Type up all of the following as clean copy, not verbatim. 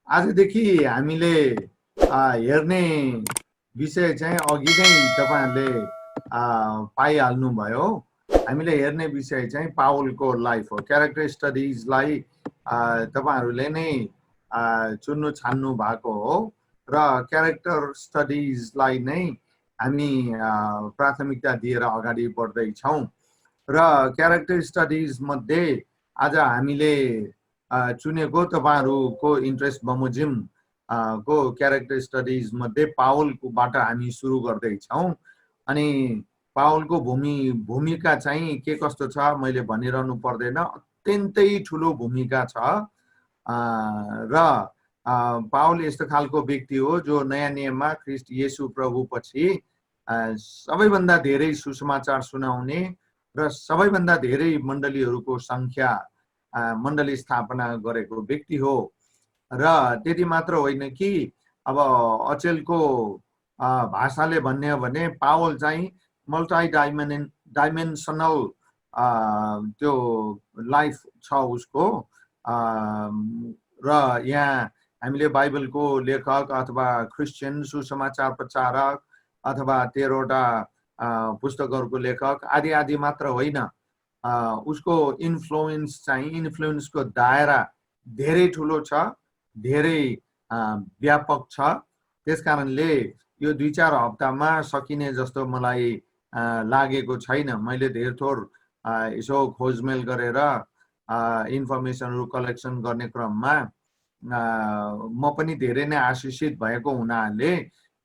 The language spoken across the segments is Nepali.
आजदेखि हामीले हेर्ने विषय चाहिँ अघि नै तपाईहरुले पाइहाल्नु भयो। हामीले हेर्ने विषय चाहिँ पावलको लाइफ हो। क्यारेक्टर स्टडीजलाई तपाईहरुले नै चुन्नु छान्नु भएको हो र क्यारेक्टर स्टडीजलाई नै हामी प्राथमिकता दिएर अगाडि बढ्दै छौं र क्यारेक्टर स्टडीज मध्ये आज हामीले चुनेको तपाईहरुको इन्ट्रेस्ट बमोजिम को क्यारेक्टर स्टडीज मध्ये पावलबाट हामी सुरु गर्दै छौं। अनि पावलको भूमिका चाहिँ के कस्तो छ मैले भनिरहनु पर्दैन, अत्यन्तै ठुलो भूमिका छ। र पावल यस्तो खालको व्यक्ति हो जो नयाँ नियममा ख्रीष्ट येशू प्रभु पछि सबैभन्दा धेरै सुसमाचार सुनाउने र सबैभन्दा धेरै मण्डलीहरूको संख्या मण्डली स्थापना गरेको व्यक्ति हो। र त्यति मात्र होइन कि अब अचेलको भाषाले भन्ने हो भने पावल चाहिँ मल्टी डाइमेन्सनल त्यो लाइफ छ उसको। र यहाँ हामीले बाइबलको लेखक अथवा क्रिस्चियन सुसमाचार प्रचारक अथवा 13वटा पुस्तकहरूको लेखक आदि आदि मात्र होइन, उसको इन्फ्लुएन्सको दायरा धेरै ठुलो छ, धेरै व्यापक छ। त्यसकारणले यो 2-4 हप्तामा सकिने जस्तो मलाई लागेको छैन। मैले धेर थोर यसो खोजमेल गरेर इन्फर्मेसनहरु कलेक्सन गर्ने क्रममा म पनि धेरै नै आशिषित भएको हुनाले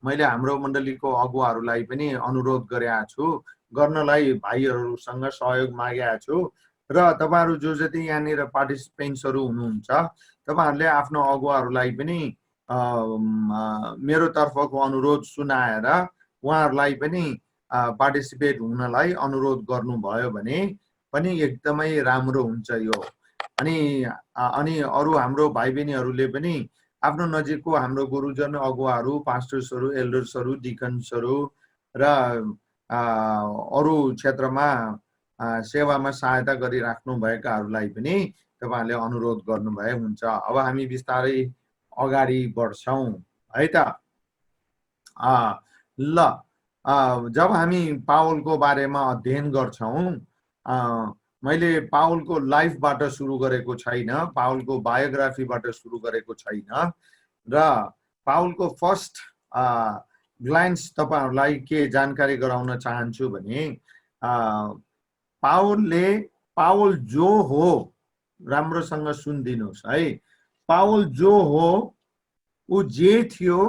मैले हाम्रो मण्डलीको अगुवाहरूलाई पनि अनुरोध गरेको छु, गर्नलाई भाइहरुसँग सहयोग मागेको छु। र तपाईहरु जो जति यहाँनिर पार्टिसिपेन्ट्सहरु हुनुहुन्छ तपाईहरुले आफ्नो अगुवाहरूलाई पनि मेरो तर्फको अनुरोध सुनाएर उहाँहरूलाई पनि पार्टिसिपेट हुनलाई अनुरोध गर्नुभयो भने पनि एकदमै राम्रो हुन्छ यो। अनि अरु हाम्रो भाइ बहिनीहरुले पनि आफ्नो नजिकको हाम्रो गुरुजन अगुवाहरू, पास्टर्सहरु, एल्डर्सहरु, डिकन्सहरु र अरु क्षेत्रमा सेवामा सहायता गरिराख्नु भएकाहरूलाई पनि तपाईहरुले अनुरोध गर्नुभए हुन्छ। अब हामी बिस्तारै अगाडि बढ्छौं है त। ल जब हामी पावलको बारेमा अध्ययन गर्छौं, मैले पावलको लाइफबाट सुरु गरेको छैन, पावलको बायोग्राफीबाट सुरु गरेको छैन र पावलको फर्स्ट ग्लान्स तपाईहरुलाई के जानकारी गराउन चाहन्छु भने पावल जो हो, राम्रोसँग सुनिदिनुस् है, पावल जो हो उ जे थियो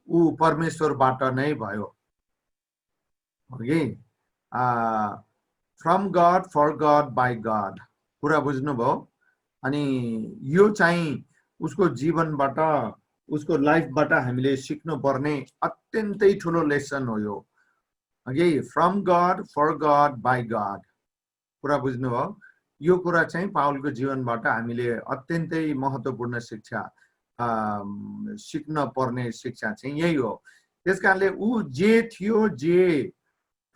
उ परमेश्वरबाट नै भयो। Okay, from God, for God, by God, पूरा बुझ्नुभयो। अनि यो चाहिँ उसको जीवनबाट, उसको लाइफबाट हामीले सिक्नु पर्ने अत्यन्तै ठुलो लेसन हो यो। Okay, from God, for God, by God, पूरा बुझ्नुभयो। यो कुरा चाहिँ पावलको जीवनबाट हामीले अत्यन्तै महत्त्वपूर्ण शिक्षा सिक्न पर्ने शिक्षा चाहिँ यही हो। त्यसकारणले उ जे थियो, जे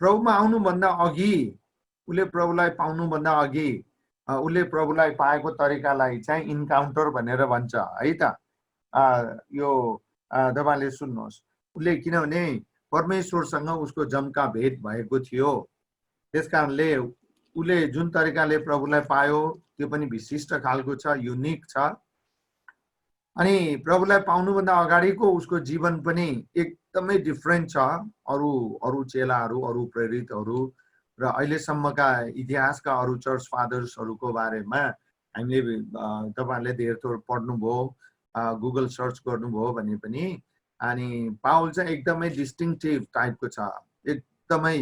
प्रभुमा आउनु भन्दा अघि, उले प्रभुलाई पाउनु भन्दा अघि उले प्रभुलाई पाएको तरिकालाई चाहिँ इन्काउन्टर भनेर भन्छ है त। यो तपाईले सुन्नुहोस्, उले किनभने परमेश्वरसँग उसको जम्का भेट भएको थियो। त्यसकारणले उले जुन तरिकाले प्रभुलाई पायो त्यो पनि विशिष्ट खालको छ, युनिक छ। अनि प्रभुलाई पाउनु भन्दा अगाडिको उसको जीवन पनि एकदमै डिफरेन्ट छ अरु चेलाहरू, अरु प्रेरितहरू र अहिलेसम्मका इतिहासका अरु चर्च फादर्सहरूको बारेमा हामीले तपाईहरुले धेर थोर पढ्नुभयो, गुगल सर्च गर्नुभयो भने पनि। अनि पावल चाहिँ एकदमै डिस्टिङटिभ टाइपको छ, एकदमै।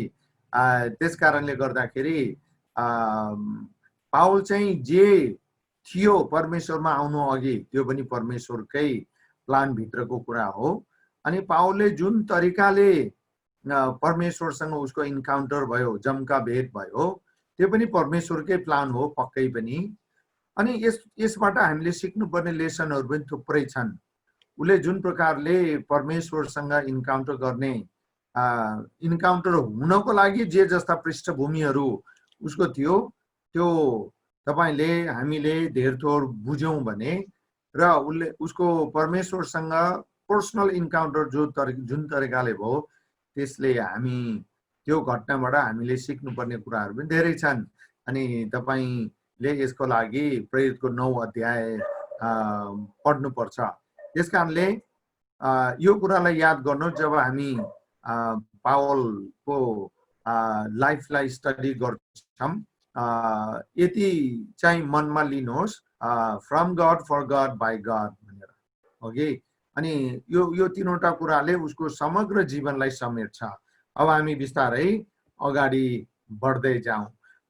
त्यसकारणले गर्दाखेरि पावल चाहिँ जे थियो परमेश्वरमा आउनु अघि त्यो पनि परमेश्वरकै प्लान भित्रको कुरा हो। अनि पावलले जुन तरिकाले परमेश्वरसँग उसको इन्काउन्टर भयो, जम्का भेट भयो, त्यो पनि परमेश्वरकै प्लान हो पक्कै पनि। अनि यसबाट हामीले सिक्नुपर्ने लेसनहरु पनि थुप्रै छन्। उले जुन प्रकारले परमेश्वरसँग इन्काउन्टर गर्ने, इन्काउन्टर हुनको लागि जे जस्ता पृष्ठभूमिहरु उसको थियो, त्यो तपाईले हामीले धेर थोर बुझ्यौं भने र उसले उसको परमेश्वरसँग पर्सनल इन्काउन्टर जुन तरिकाले भयो त्यसले हामी त्यो घटनाबाट हामीले सिक्नुपर्ने कुराहरू पनि धेरै छन्। अनि तपाईले यसको लागि प्रेरितको 9 अध्याय पढ्नुपर्छ। त्यसकारणले यो कुरालाई याद गर्नुहोस्, जब हामी पावलको लाइफलाई स्टडी गर्छौँ यति चाहिँ मनमा लिनुहोस्, from God for God by God भनेर, ओके। अनि यो तीनवटा कुराले उसको समग्र जीवनलाई समेट्छ। अब हामी बिस्तारै अगाडि बढ्दै जाउँ।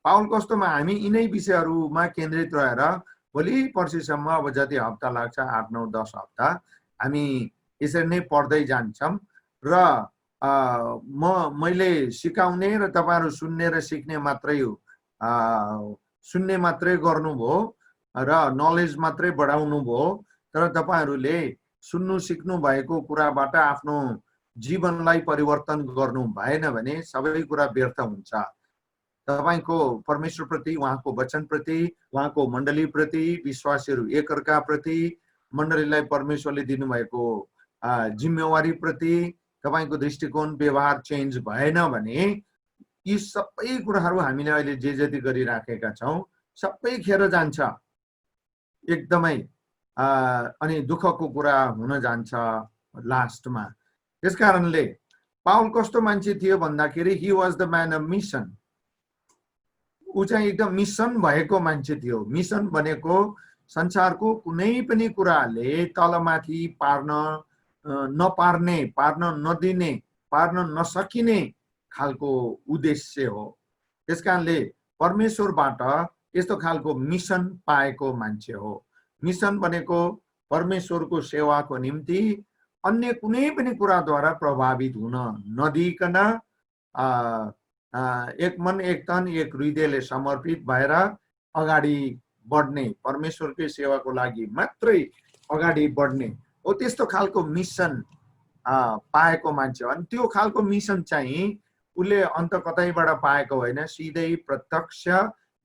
पावल कस्तोमा हामी यिनै विषयहरूमा केन्द्रित रहेर भोलि पर्सिसम्म अब जति हप्ता लाग्छ 8, 9, 10 हप्ता हामी यसरी नै पढ्दै जान्छौँ। र मैले सिकाउने र तपाईहरु सुन्ने र सिक्ने मात्रै हो, सुन्ने मात्रै गर्नुभयो र नलेज मात्रै बढाउनु भयो, तर तपाईहरुले सुन्नु सिक्नु भएको कुराबाट आफ्नो जीवनलाई परिवर्तन गर्नु भएन भने सबै कुरा व्यर्थ हुन्छ। तपाईको परमेश्वर प्रति, उहाँको वचन प्रति, उहाँको मण्डली प्रति, विश्वासीहरु एकअर्का प्रति, मण्डलीलाई परमेश्वरले दिनुभएको जिम्मेवारी प्रति तपाईको दृष्टिकोण व्यवहार चेन्ज भएन भने यी सबै कुराहरू हामीले अहिले जे जति गरिराखेका छौं सबै खेर जान्छ एकदमै। अनि दुःखको कुरा हुन जान्छ लास्टमा। त्यसकारणले पावल कस्तो मान्छे थियो भन्दाखेरि he was the man of mission. ऊ चाहिँ एकदम मिसन भएको मान्छे थियो। मिसन भनेको संसारको कुनै पनि कुराले तलमाथि पार्न नपार्ने, पार्न नदिने, पार्न नसकिने खालको उद्देश्य हो। त्यसकारणले परमेश्वरबाट यस्तो खालको मिसन पाएको मान्छे हो। मिसन भनेको परमेश्वरको सेवाको निम्ति अन्य कुनै पनि कुराद्वारा प्रभावित हुन नदिइकन एक मन एक तन एक हृदयले समर्पित भएर अगाडि बढ्ने, परमेश्वरकै सेवाको लागि मात्रै अगाडि बढ्ने हो, त्यस्तो खालको मिसन पाएको मान्छे हो। अनि त्यो खालको मिसन चाहिँ उसले अन्त कतैबाट पाएको होइन, सिधै प्रत्यक्ष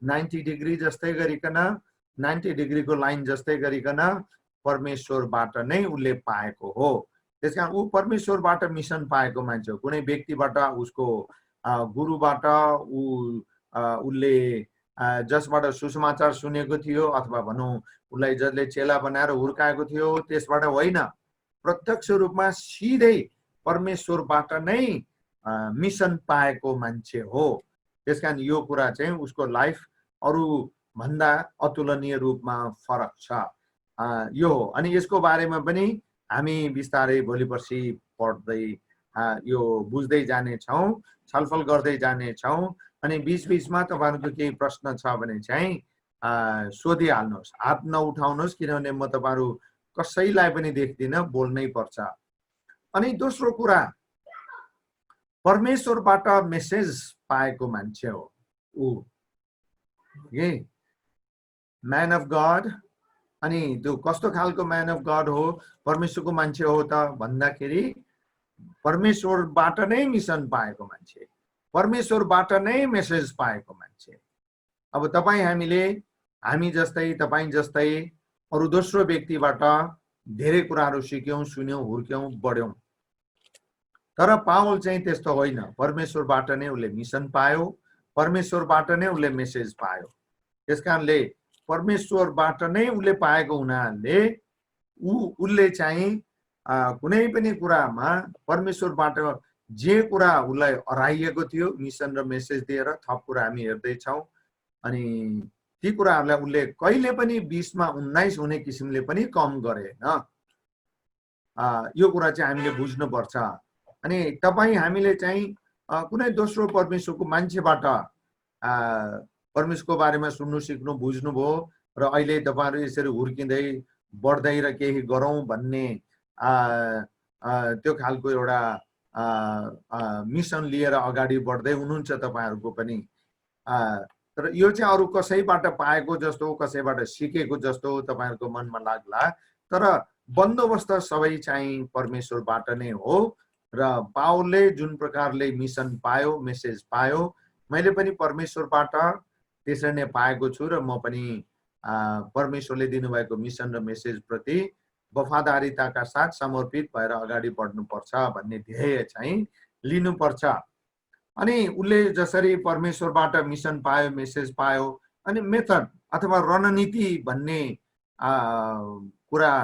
90 डिग्री जस्तै गरिकन, 90 डिग्रीको लाइन जस्तै गरिकन परमेश्वरबाट नै उसले पाएको हो। त्यसकारण ऊ परमेश्वरबाट मिसन पाएको मान्छे हो। कुनै व्यक्तिबाट, उसको गुरुबाट, उसले जसबाट सुसमाचार सुनेको थियो अथवा भनौँ उसलाई जसले चेला बनाएर हुर्काएको थियो त्यसबाट होइन, प्रत्यक्ष रूपमा सिधै परमेश्वरबाट नै मिसन पाएको मान्छे हो। त्यसकारण यो कुरा चाहिँ उसको लाइफ अरु भन्दा अतुलनीय रूपमा फरक छ। यो हो। अनि यसको बारेमा पनि हामी बिस्तारै भोलि पर्सि पढ्दै यो बुझ्दै जाने छौं, छलफल गर्दै जाने छौं। अनि बीच बीचमा तपाईहरुको केही प्रश्न छ भने चाहिँ सोधिहाल्नुहोस्, हात नउठाउनुहोस्, किनभने म तपाईहरु कसैलाई पनि देख्दिन, बोल्नै पर्छ। अनि दोस्रो कुरा, परमेश्वरबाट मेसेज पाएको मान्छे हो ऊ, ओके, म्यान अफ गड। अनि त्यो कस्तो खालको म्यान अफ गड हो, परमेश्वरको मान्छे हो त भन्दाखेरि परमेश्वरबाट नै मिसन पाएको मान्छे, परमेश्वरबाट नै मेसेज पाएको मान्छे। अब हामी जस्तै, तपाई जस्तै अरु दोस्रो व्यक्तिबाट धेरै कुराहरू सिक्यौं, सुन्यौं, हुर्क्यौं, बढ्यौं। तर पावल चाहिँ त्यस्तो होइन। परमेश्वरबाट नै उसले मिसन पायो, परमेश्वरबाट नै उसले मेसेज पायो। त्यसकारणले परमेश्वरबाट नै उसले पाएको हुनाले उसले चाहिँ कुनै पनि कुरामा परमेश्वरबाट जे कुरा उसलाई हराइएको थियो मिसन र मेसेज दिएर, थप कुरा हामी हेर्दैछौँ। अनि ती कुराहरूलाई उसले कहिले पनि 20 मा 19 हुने किसिमले पनि कम गरेन। यो कुरा चाहिँ हामीले बुझ्नुपर्छ। अनि हामीले चाहिँ कुनै दोस्रो परमेश्वरको मान्छेबाट परमेश्वरको बारेमा सुन्नु, सिक्नु, बुझ्नुभयो र अहिले तपाईहरु यसरी हुर्किँदै बढ्दै र केही गरौँ भन्ने त्यो खालको एउटा मिसन लिएर अगाडि बढ्दै हुनुहुन्छ तपाईहरुको पनि। तर यो चाहिँ अरु कसैबाट पाएको जस्तो, कसैबाट सिकेको जस्तो तपाईहरुको मनमा लाग्ला, तर बन्दोबस्त सबै चाहिँ परमेश्वरबाट नै हो। र पावलले जुन प्रकारले मिसन पायो, मेसेज पायो, मैले पनि परमेश्वरबाट त्यसरी नै पाएको छु र म पनि परमेश्वरले दिनुभएको मिसन र मेसेज प्रति वफादारीताका साथ समर्पित भएर अगाडि बढ्नुपर्छ भन्ने ध्येय चाहिँ लिनुपर्छ। अनि उसले जसरी परमेश्वरबाट मिसन पायो, मेसेज पायो, अनि मेथड अथवा रणनीति भन्ने कुरा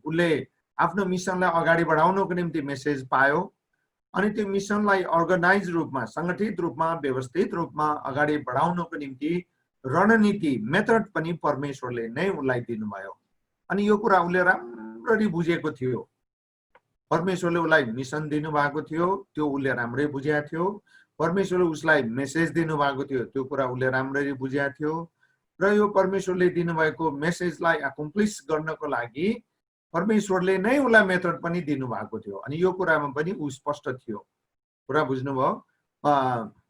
उसले आफ्नो मिसनलाई अगाडि बढाउनको निम्ति मेसेज पायो, अनि त्यो मिसनलाई अर्गनाइज रूपमा, सङ्गठित रूपमा, व्यवस्थित रूपमा अगाडि बढाउनको निम्ति रणनीति, मेथड पनि परमेश्वरले नै उसलाई दिनुभयो। अनि यो कुरा उसले राम्ररी बुझेको थियो। परमेश्वरले उसलाई मिसन दिनुभएको थियो, त्यो उसले राम्रै बुझेको थियो। परमेश्वरले उसलाई मेसेज दिनुभएको थियो, त्यो कुरा उसले राम्ररी बुझेको थियो। र यो परमेश्वरले दिनुभएको मेसेजलाई अकम्प्लिस गर्नको लागि परमेश्वरले नै उसलाई मेथड पनि दिनुभएको थियो। अनि यो कुरामा पनि ऊ स्पष्ट थियो। कुरा बुझ्नुभयो?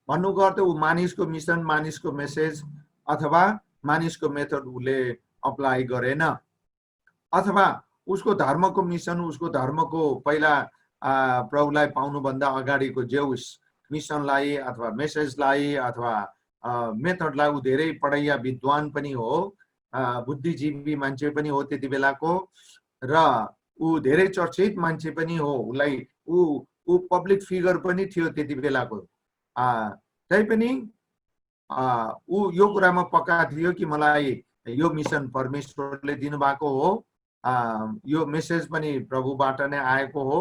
भन्नुको अर्थ ऊ मानिसको मिसन, मानिसको मेसेज अथवा मानिसको मेथड उसले अप्लाई गरेन, अथवा उसको धर्मको मिसन, उसको धर्मको पहिला प्रभुलाई पाउनुभन्दा अगाडिको जेउस मिसनलाई अथवा मेसेजलाई अथवा मेथडलाई ऊ धेरै पढैया विद्वान पनि हो, बुद्धिजीवी मान्छे पनि हो त्यति बेलाको, र ऊ धेरै चर्चित मान्छे पनि हो। उसलाई ऊ पब्लिक फिगर पनि थियो त्यति बेलाको। तैपनि ऊ यो कुरामा पक्का थियो कि मलाई यो मिसन परमेश्वरले दिनुभएको हो, यो मेसेज पनि प्रभुबाट नै आएको हो,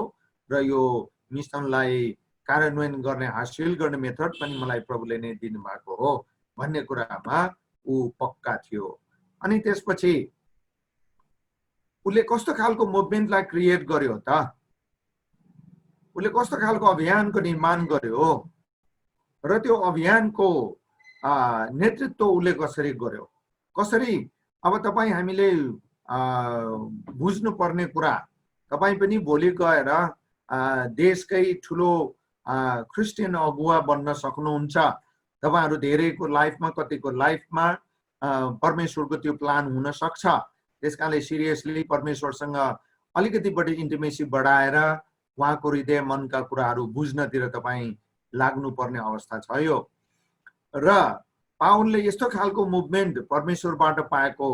र यो मिसनलाई कार्यान्वयन गर्ने, हासिल गर्ने मेथड पनि मलाई प्रभुले नै दिनुभएको हो भन्ने कुरामा ऊ पक्का थियो। अनि त्यसपछि उसले कस्तो खालको मुभमेन्टलाई क्रिएट गर्यो त? उसले कस्तो खालको अभियानको निर्माण गर्यो र त्यो अभियानको नेतृत्व उसले कसरी गर्यो, कसरी? अब तपाईँ हामीले बुझ्नु पर्ने कुरा, तपाईँ पनि भोलि गएर देशकै ठुलो क्रिस्चियन अगुवा बन्न सक्नुहुन्छ। तपाईहरू धेरैको लाइफमा, कतिको लाइफमा परमेश्वरको त्यो प्लान हुन सक्छ। त्यसकारणले सिरियसली परमेश्वरसँग अलिकति बढी इन्टिमेसी बढाएर उहाँको हृदय मनका कुराहरू बुझ्नतिर तपाईँ लाग्नुपर्ने अवस्था छ यो। र पाउलले यस्तो खालको मुभमेन्ट परमेश्वरबाट पाएको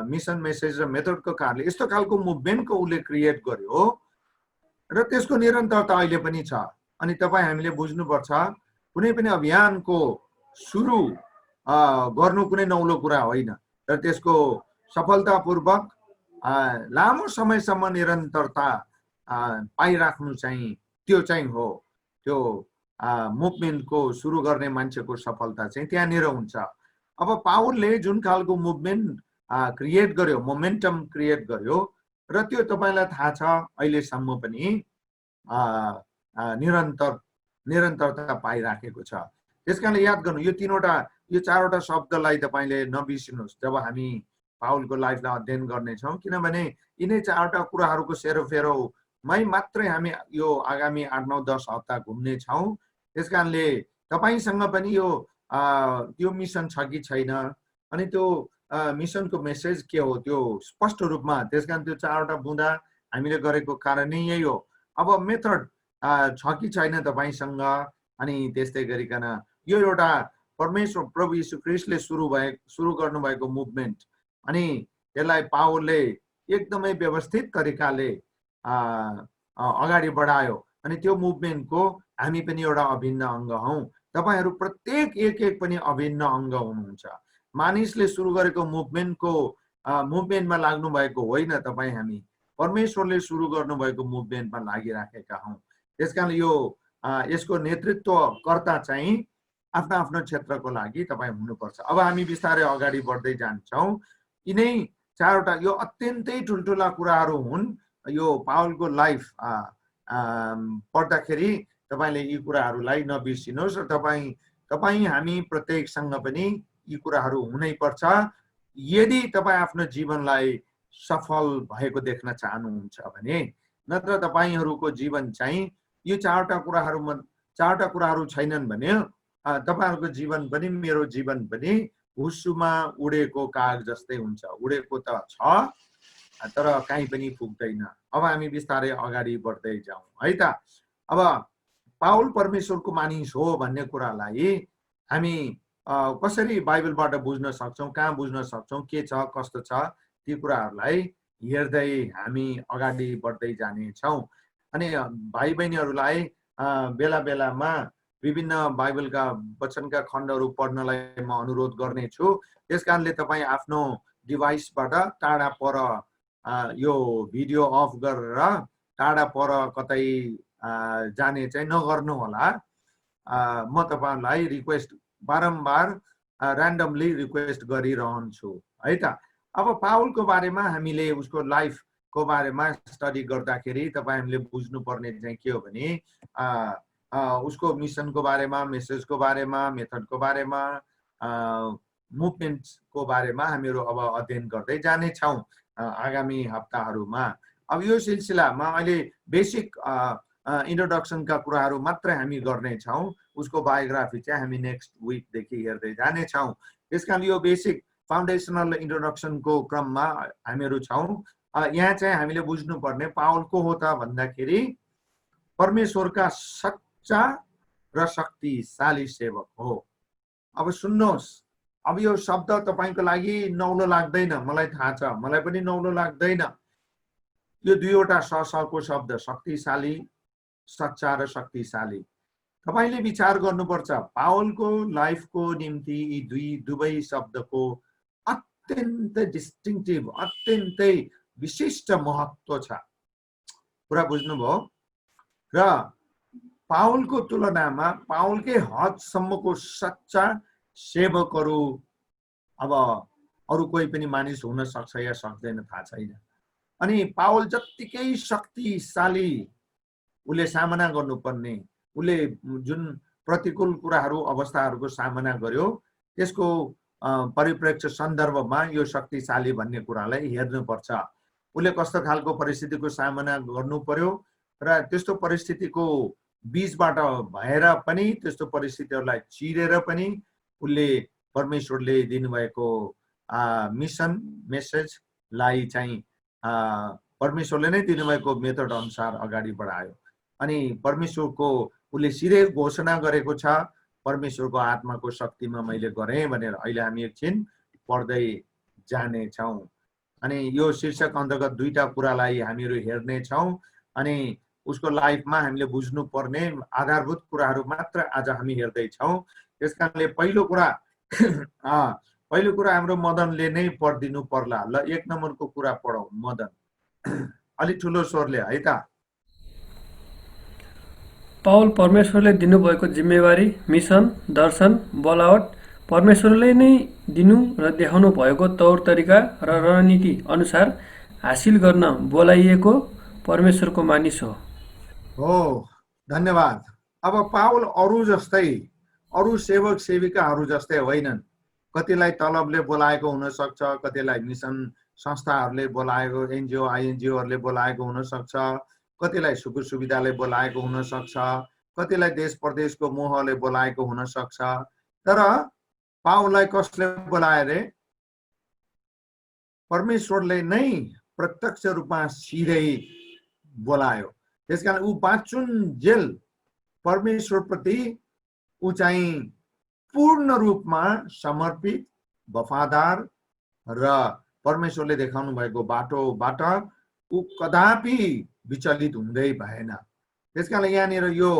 मिसन, मेसेज र मेथडको कारणले यस्तो खालको मुभमेन्टको उसले क्रिएट गर्यो र त्यसको निरन्तरता अहिले पनि छ। अनि तपाईँ हामीले बुझ्नुपर्छ, कुनै पनि अभियानको सुरु गर्नु कुनै नौलो कुरा होइन, र त्यसको सफलतापूर्वक लामो समयसम्म निरन्तरता पाइराख्नु चाहिँ त्यो चाहिँ हो, त्यो मुभमेन्टको सुरु गर्ने मान्छेको सफलता चाहिँ त्यहाँनिर हुन्छ। अब पावलले जुन खालको मुभमेन्ट क्रिएट गर्यो, मोमेन्टम क्रिएट गर्यो, र त्यो तपाईँलाई थाहा छ अहिलेसम्म पनि निरन्तरता पाइराखेको छ। त्यसकारणले याद गर्नु, यो चारवटा शब्दलाई तपाईँले नबिर्सिनुहोस् जब हामी पावलको लाइफलाई अध्ययन गर्नेछौँ, किनभने यिनै चारवटा कुराहरूको सेरोफेरोमै मात्रै हामी यो आगामी 8, 9, 10 हप्ता घुम्ने छौँ। त्यसकारणले तपाईँसँग पनि यो मिसन छ कि छैन, अनि त्यो मिसनको मेसेज के हो त्यो स्पष्ट रूपमा, त्यसकारण त्यो चारवटा बुँदा हामीले गरेको कारण नै यही हो। अब मेथड छ कि छैन तपाईँसँग, अनि त्यस्तै गरिकन यो एउटा परमेश्वर प्रभु यीशु ख्रीष्टले सुरु गर्नुभएको मुभमेन्ट, अनि यसलाई पावलले एकदमै व्यवस्थित तरिकाले अगाडि बढायो। अनि त्यो मुभमेन्टको हामी पनि एउटा अभिन्न अङ्ग हौँ। तपाईँहरू प्रत्येक एक पनि अभिन्न अङ्ग हुनुहुन्छ। मानिसले सुरु गरेको मुभमेन्टमा लाग्नु भएको होइन, तपाईँ हामी परमेश्वरले सुरु गर्नुभएको मुभमेन्टमा लागिराखेका हौँ। त्यसकारणले यसको नेतृत्वकर्ता चाहिँ आफ्नो आफ्नो क्षेत्रको लागि तपाईँ हुनुपर्छ। अब हामी बिस्तारै अगाडि बढ्दै जान्छौँ। यिनै चारवटा यो अत्यन्तै ठुल्ठुला कुराहरू हुन्। यो पावलको लाइफ पढ्दाखेरि तपाईँले यी कुराहरूलाई नबिर्सिनुहोस्, र तपाईँ हामी प्रत्येकसँग पनि यी कुराहरू हुनै पर्छ यदि तपाईँ आफ्नो जीवनलाई सफल भएको देख्न चाहनुहुन्छ भने। नत्र तपाईँहरूको जीवन चाहिँ यो चारवटा कुराहरू छैनन् भने तपाईँहरूको जीवन पनि मेरो जीवन पनि हुस्सुमा उडेको काग जस्तै हुन्छ। उडेको त छ तर कहीँ पनि पुग्दैन। अब हामी बिस्तारै अगाडि बढ्दै जाउँ है त। अब पावल परमेश्वरको मानिस हो भन्ने कुरालाई हामी कसरी बाइबलबाट बुझ्न सक्छौँ, कहाँ बुझ्न सक्छौँ, के छ कस्तो छ, ती कुराहरूलाई हेर्दै हामी अगाडि बढ्दै जानेछौँ। अनि भाइ बहिनीहरूलाई बेला बेलामा विभिन्न बाइबलका वचनका खण्डहरू पढ्नलाई म अनुरोध गर्नेछु। त्यस कारणले तपाईँ आफ्नो डिभाइसबाट टाढा पर यो भिडियो अफ गरेर टाढा पर कतै जाने चाहिँ नगर्नुहोला। म तपाईँहरूलाई रिक्वेस्ट बारम्बार ऱ्यान्डमली रिक्वेस्ट गरिरहन्छु है त। अब पाउलको बारेमा हामीले उसको लाइफको बारेमा स्टडी गर्दाखेरि तपाईँहरूले बुझ्नुपर्ने चाहिँ के हो भने उसको मिसनको बारेमा, मेसेजको बारेमा, मेथडको बारेमा, मुभमेन्टको बारेमा हामीहरू अब अध्ययन गर्दै जानेछौँ आगामी हप्ताहरूमा। अब यो सिलसिलामा अहिले बेसिक इन्ट्रोडक्सनका कुराहरू मात्रै हामी गर्नेछौँ। उसको बायोग्राफी चाहिँ हामी नेक्स्ट विकदेखि हेर्दै जानेछौँ। त्यस कारण यो बेसिक फाउन्डेसनल इन्ट्रोडक्सनको क्रममा हामीहरू छौँ। यहाँ चाहिँ हामीले बुझ्नुपर्ने पाउल को हो त भन्दाखेरि परमेश्वरका सच्चा र शक्तिशाली सेवक हो। अब सुन्नुहोस्, अब यो शब्द तपाईँको लागि नौलो लाग्दैन, मलाई थाहा छ, मलाई पनि नौलो लाग्दैन। यो दुईवटा सको शब्द, शक्तिशाली, सच्चा र शक्तिशाली। तपाईले विचार गर्नुपर्छ पाउलको लाइफको निम्ति यी दुवै शब्दको अत्यन्तै डिस्टिङ्क्टिभ, अत्यन्तै विशिष्ट महत्त्व छ। कुरा बुझ्नुभयो? र पाउलको तुलनामा पाउलकै हदसम्मको सच्चा सेवकहरू अब अरू कोही पनि मानिस हुन सक्छ या सक्दैन थाहा छैन। अनि पाउल जत्तिकै शक्तिशाली उसले सामना गर्नुपर्ने, उसले जुन प्रतिकूल कुराहरू अवस्थाहरूको सामना गर्यो त्यसको परिप्रेक्ष्य सन्दर्भमा यो शक्तिशाली भन्ने कुरालाई हेर्नुपर्छ। उसले कस्तो खालको परिस्थितिको सामना गर्नु पर्यो र त्यस्तो परिस्थितिको बीचबाट भएर पनि, त्यस्तो परिस्थितिहरूलाई चिरेर पनि उसले परमेश्वरले दिनुभएको मिसन, मेसेजलाई चाहिँ परमेश्वरले नै दिनुभएको मेथड अनुसार अगाडि बढायो। अनि परमेश्वरको उसले सिधै घोषणा गरेको छ, परमेश्वरको आत्माको शक्तिमा मैले गरेँ भनेर। अहिले हामी एकछिन पढ्दै जानेछौँ। अनि यो शीर्षक अन्तर्गत दुईटा कुरालाई हामीहरू हेर्नेछौँ। अनि उसको लाइफमा हामीले बुझ्नुपर्ने आधारभूत कुराहरू मात्र आज हामी हेर्दैछौँ। त्यस कारणले पहिलो कुरा हाम्रो मदनले नै पढिदिनु पर्ला। ल 1 नम्बरको कुरा पढौँ। मदन अलि ठुलो स्वरले है त। पाउल परमेश्वरले दिनुभएको जिम्मेवारी, मिसन, दर्शन, बोलावट परमेश्वरले नै दिनु र देखाउनु भएको तौर तरिका र रणनीति अनुसार हासिल गर्न बोलाइएको परमेश्वरको मानिस हो। धन्यवाद। अब पाउल अरू सेवक सेविकाहरू जस्तै होइनन्। कतिलाई तलबले बोलाएको हुन सक्छ, कतिलाई मिसन संस्थाहरूले बोलाएको, एनजिओ आइएनजिओहरूले बोलाएको हुन सक्छ, कतिलाई सुख सुविधाले बोलाएको हुन सक्छ, कतिलाई देश प्रदेशको मोहले बोलाएको हुन सक्छ। तर पाउललाई कसले बोलाए रे? परमेश्वरले नै प्रत्यक्ष रूपमा सिधै बोलायो। त्यसकारण ऊ बाँचुन्जेल परमेश्वरप्रति ऊ चाहिँ पूर्ण रूपमा समर्पित, वफादार र परमेश्वरले देखाउनु भएको बाटोबाट ऊ कदापि विचलित हुँदै भएन। त्यसकारण यहाँनिर यो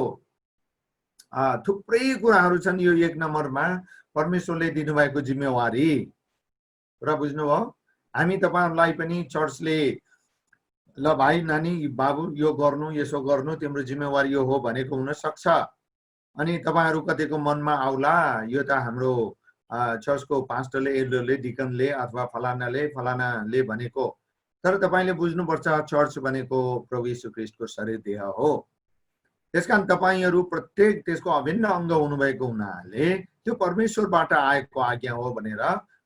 थुप्रै कुराहरू छन्। यो 1 नम्बरमा परमेश्वरले दिनुभएको जिम्मेवारी। र बुझ्नुभयो? हामी तपाईहरुलाई पनि चर्चले ल भाइ नानी बाबु यो गर्नु, यसो गर्नु, तिम्रो जिम्मेवारी यो हो भनेको हुन सक्छ। अनि तपाईहरु कतिको मनमा आउला यो त हाम्रो चर्चको पास्टरले, एल्डरले, डिकनले अथवा फलानाले भनेको। तर तपाईले बुझ्नुपर्छ चर्च भनेको प्रभु येशू ख्रीष्टको शरीर देह हो। त्यसकारण तपाईहरु प्रत्येक त्यसको अभिन्न अंग हुनुभएको हुनाले त्यो परमेश्वरबाट आएको आज्ञा हो भनेर,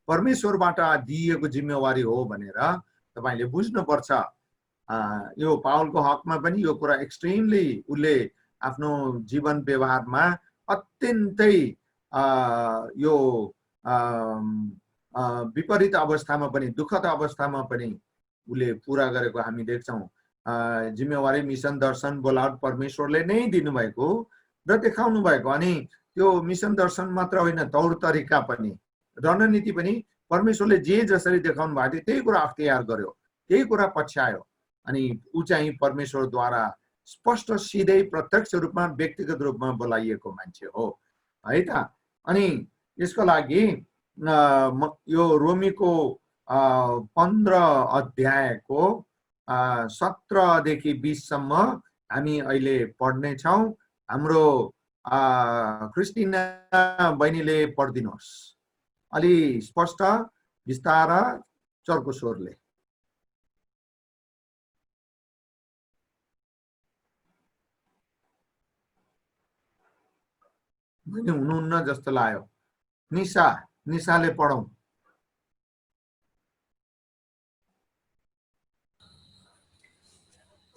परमेश्वरबाट दिएको जिम्मेवारी हो भनेर तपाईले बुझ्नुपर्छ। यो पाउलको हकमा पनि यो कुरा एक्सट्रिमली उसले आफ्नो जीवन व्यवहारमा अत्यन्तै यो विपरीत अवस्थामा पनि, दुःखद अवस्थामा पनि उसले पूरा गरेको हामी देख्छौं। जिम्मेवारी, मिसन, दर्शन, बोलावट परमेश्वरले नै दिनुभएको र देखाउनु भएको। अनि त्यो मिसन दर्शन मात्र होइन, तौर तरिका पनि, रणनीति पनि परमेश्वरले जे जसरी देखाउनु भएको थियो त्यही कुरा अख्तियार गर्यो, त्यही कुरा पछ्यायो। अनि ऊ चाहिँ परमेश्वरद्वारा स्पष्ट सिधै प्रत्यक्ष रूपमा व्यक्तिगत रूपमा बोलाइएको मान्छे हो है त। अनि यसको लागि यो रोमीको 15 अध्यायको 17 देखि 20 सम्म हामी अहिले पढ्नेछौँ। हाम्रो क्रिस्टिना बहिनीले पढिदिनुहोस् अलि स्पष्ट विस्तार चर्को स्वरले। हुनुहुन्न जस्तो लाग्यो। निशाले पढौँ।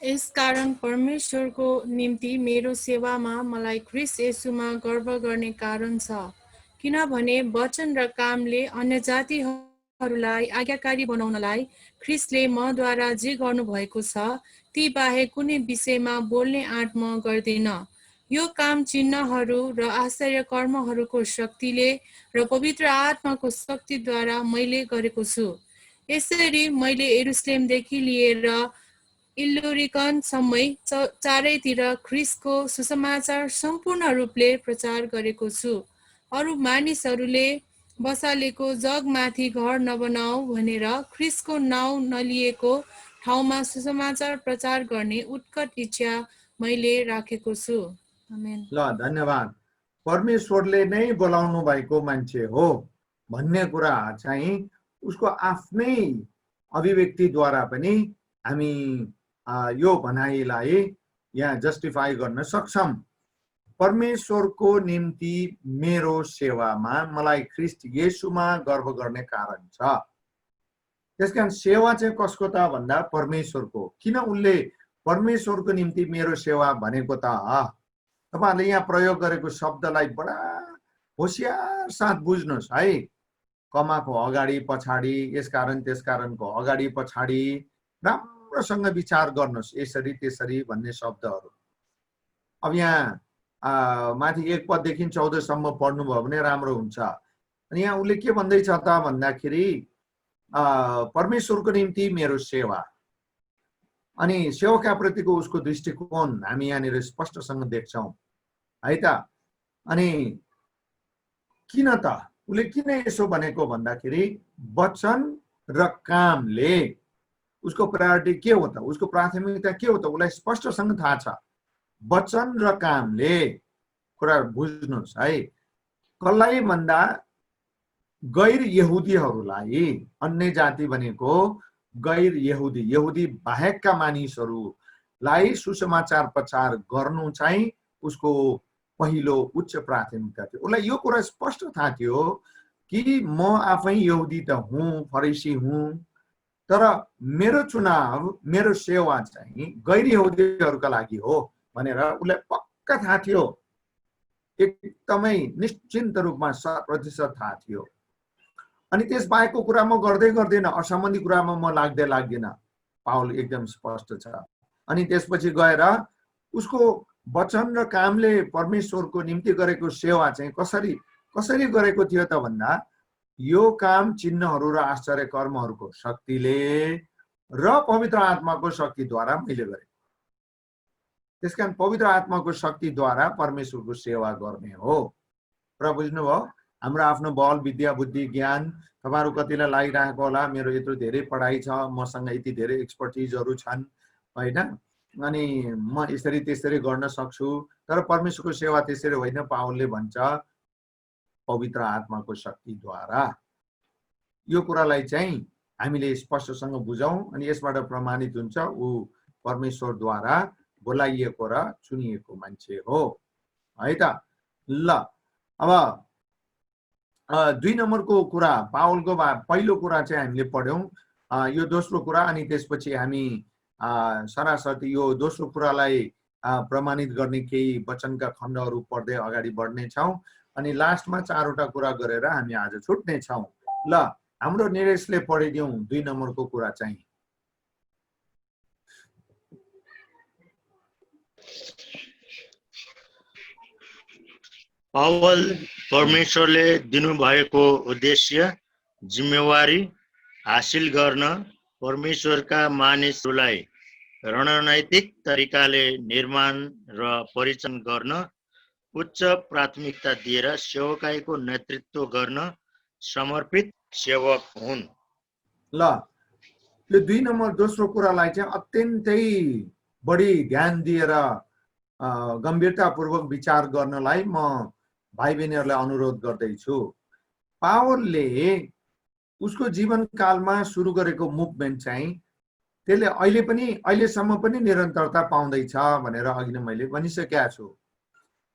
यसकारण परमेश्वरको निम्ति मेरो सेवामा मलाई ख्रीष्ट येशूमा गर्व गर्ने कारण छ, किनभने वचन र कामले अन्यजातिहरूलाई आज्ञाकारी बनाउनलाई ख्रीष्टले मद्वारा जे गर्नुभएको छ ती बाहेक कुनै विषयमा बोल्ने आँट म गर्दिन। यो काम चिन्हहरू र आश्चर्य कर्महरूको शक्तिले र पवित्र आत्माको शक्तिद्वारा मैले गरेको छु। यसरी मैले यरुशलेमदेखि लिएर इल्लुरिकनसम्मै चारैतिर ख्रीष्टको सुसमाचार सम्पूर्ण रूपले प्रचार गरेको छु। अरू मानिसहरूले बसालेको जगमाथि घर नबनाऊ भनेर ख्रीष्टको नाउँ नलिएको ठाउँमा सुसमाचार प्रचार गर्ने उत्कट इच्छा मैले राखेको छु। आमेन। ल, धन्यवाद। परमेश्वरले नै बोलाउनु भएको मान्छे हो भन्ने कुरा चाहिँ उसको आफ्नै अभिव्यक्तिद्वारा पनि हामी यो भनाइलाई यहाँ जस्टिफाई गर्न सक्छौं। परमेश्वरको निम्ति मेरो सेवामा मलाई ख्रीष्ट येशूमा गर्व गर्ने कारण छ। त्यसकारण सेवा चाहिँ कसको त भन्दा परमेश्वरको। किन उनले परमेश्वरको निम्ति मेरो सेवा भनेको त? तपाईहरुले यहाँ प्रयोग गरेको शब्दलाई बडा होशियार साथ बुझ्नुहोस् है। कमाको अगाडि पछाडि, यसकारण त्यसकारणको अगाडि पछाडि राम्रोसँग विचार गर्नुहोस्, यसरी त्यसरी भन्ने शब्दहरू। अब यहाँ माथि 1 पददेखि 14 सम्म पढ्नुभयो भने राम्रो हुन्छ। अनि यहाँ उसले के भन्दैछ त भन्दाखेरि परमेश्वरको निम्ति मेरो सेवा अनि सेवकाप्रतिको उसको दृष्टिकोण हामी यहाँनिर स्पष्टसँग देख्छौं है त। अनि किन त उसले किन यसो भनेको भन्दाखेरि वचन र कामले उसको प्रायोरिटी के हो त, उसको प्राथमिकता के हो त उसलाई स्पष्टसँग थाहा छ। वचन र कामले कुरा बुझ्नुहोस् है। कसलाई भन्दा गैर यहुदीहरूलाई, अन्य जाति भनेको गैर यहुदी, यहुदी बाहेकका मानिसहरूलाई सुसमाचार प्रचार गर्नु चाहिँ उसको पहिलो उच्च प्राथमिकता थियो। उसलाई यो कुरा स्पष्ट थाहा थियो कि म आफै यहुदी त हुँ, फरिसी हुँ, तर मेरो चुनाव, मेरो सेवा चाहिँ गैर यहुदीहरूका लागि हो भनेर उसलाई पक्का थाहा थियो। एकदमै निश्चिन्त रूपमा 100% थाहा थियो। अनि त्यस बाहेकको कुरा म गर्दै गर्दिन, असम्बन्धी कुरामा म लाग्दैन। पाउल एकदम स्पष्ट छ। अनि त्यसपछि गएर उसको वचन र कामले परमेश्वरको निम्ति गरेको सेवा चाहिँ कसरी गरेको थियो त भन्दा यो काम चिन्हहरू र आश्चर्य कर्महरूको शक्तिले र पवित्र आत्माको शक्तिद्वारा मैले गरेँ। त्यसकारण पवित्र आत्माको शक्तिद्वारा परमेश्वरको सेवा गर्ने हो। र बुझ्नुभयो, हाम्रो आफ्नो बल, विद्या, बुद्धि, ज्ञान तपाईहरु कतिलाई लागिरहेको होला मेरो यत्रो धेरै पढाइ छ, मसँग यति धेरै एक्सपर्टिजहरू छन् हैन, अनि म यसरी त्यसरी गर्न सक्छु, तर परमेश्वरको सेवा त्यसरी होइन। पावलले भन्छ पवित्र आत्माको शक्तिद्वारा। यो कुरालाई चाहिँ हामीले स्पष्टसँग बुझौं अनि यसबाट प्रमाणित हुन्छ ऊ परमेश्वरद्वारा बोलाइएको र चुनिएको मान्छे हो है त। ल, अब 2 नम्बरको कुरा, पावलको पहिलो कुरा चाहिँ हामीले पढ्यौं, यो दोस्रो कुरा। अनि त्यसपछि हामी सरासर यो दोस्रो कुरालाई प्रमाणित गर्ने केही वचनका खण्डहरू पढ्दै अगाडि बढ्ने छौं। अनि लास्टमा 4 वटा कुरा गरेर हामी आज छुट्ने छौं। ल, हाम्रो निरेशले पढिदियौं 2 नम्बरको कुरा चाहिँ। पावल परमेश्वरले दिनुभएको उद्देश्य जिम्मेवारी हासिल गर्न परमेश्वरका मानिसहरूलाई रणनैतिक तरिकाले निर्माण र परिचालन गर्न उच्च प्राथमिकता दिएर सेवकाईको नेतृत्व गर्न समर्पित सेवक हुन्। ल यो 2 नम्बर दोस्रो कुरालाई चाहिँ अत्यन्तै बढी ध्यान दिएर गम्भीरतापूर्वक विचार गर्नलाई म भाइ बहिनीहरूलाई अनुरोध गर्दैछु। पावलले उसको जीवनकालमा सुरु गरेको मुभमेन्ट चाहिँ त्यसले अहिलेसम्म पनि निरन्तरता पाउँदैछ भनेर अघि नै मैले भनिसकेका छु।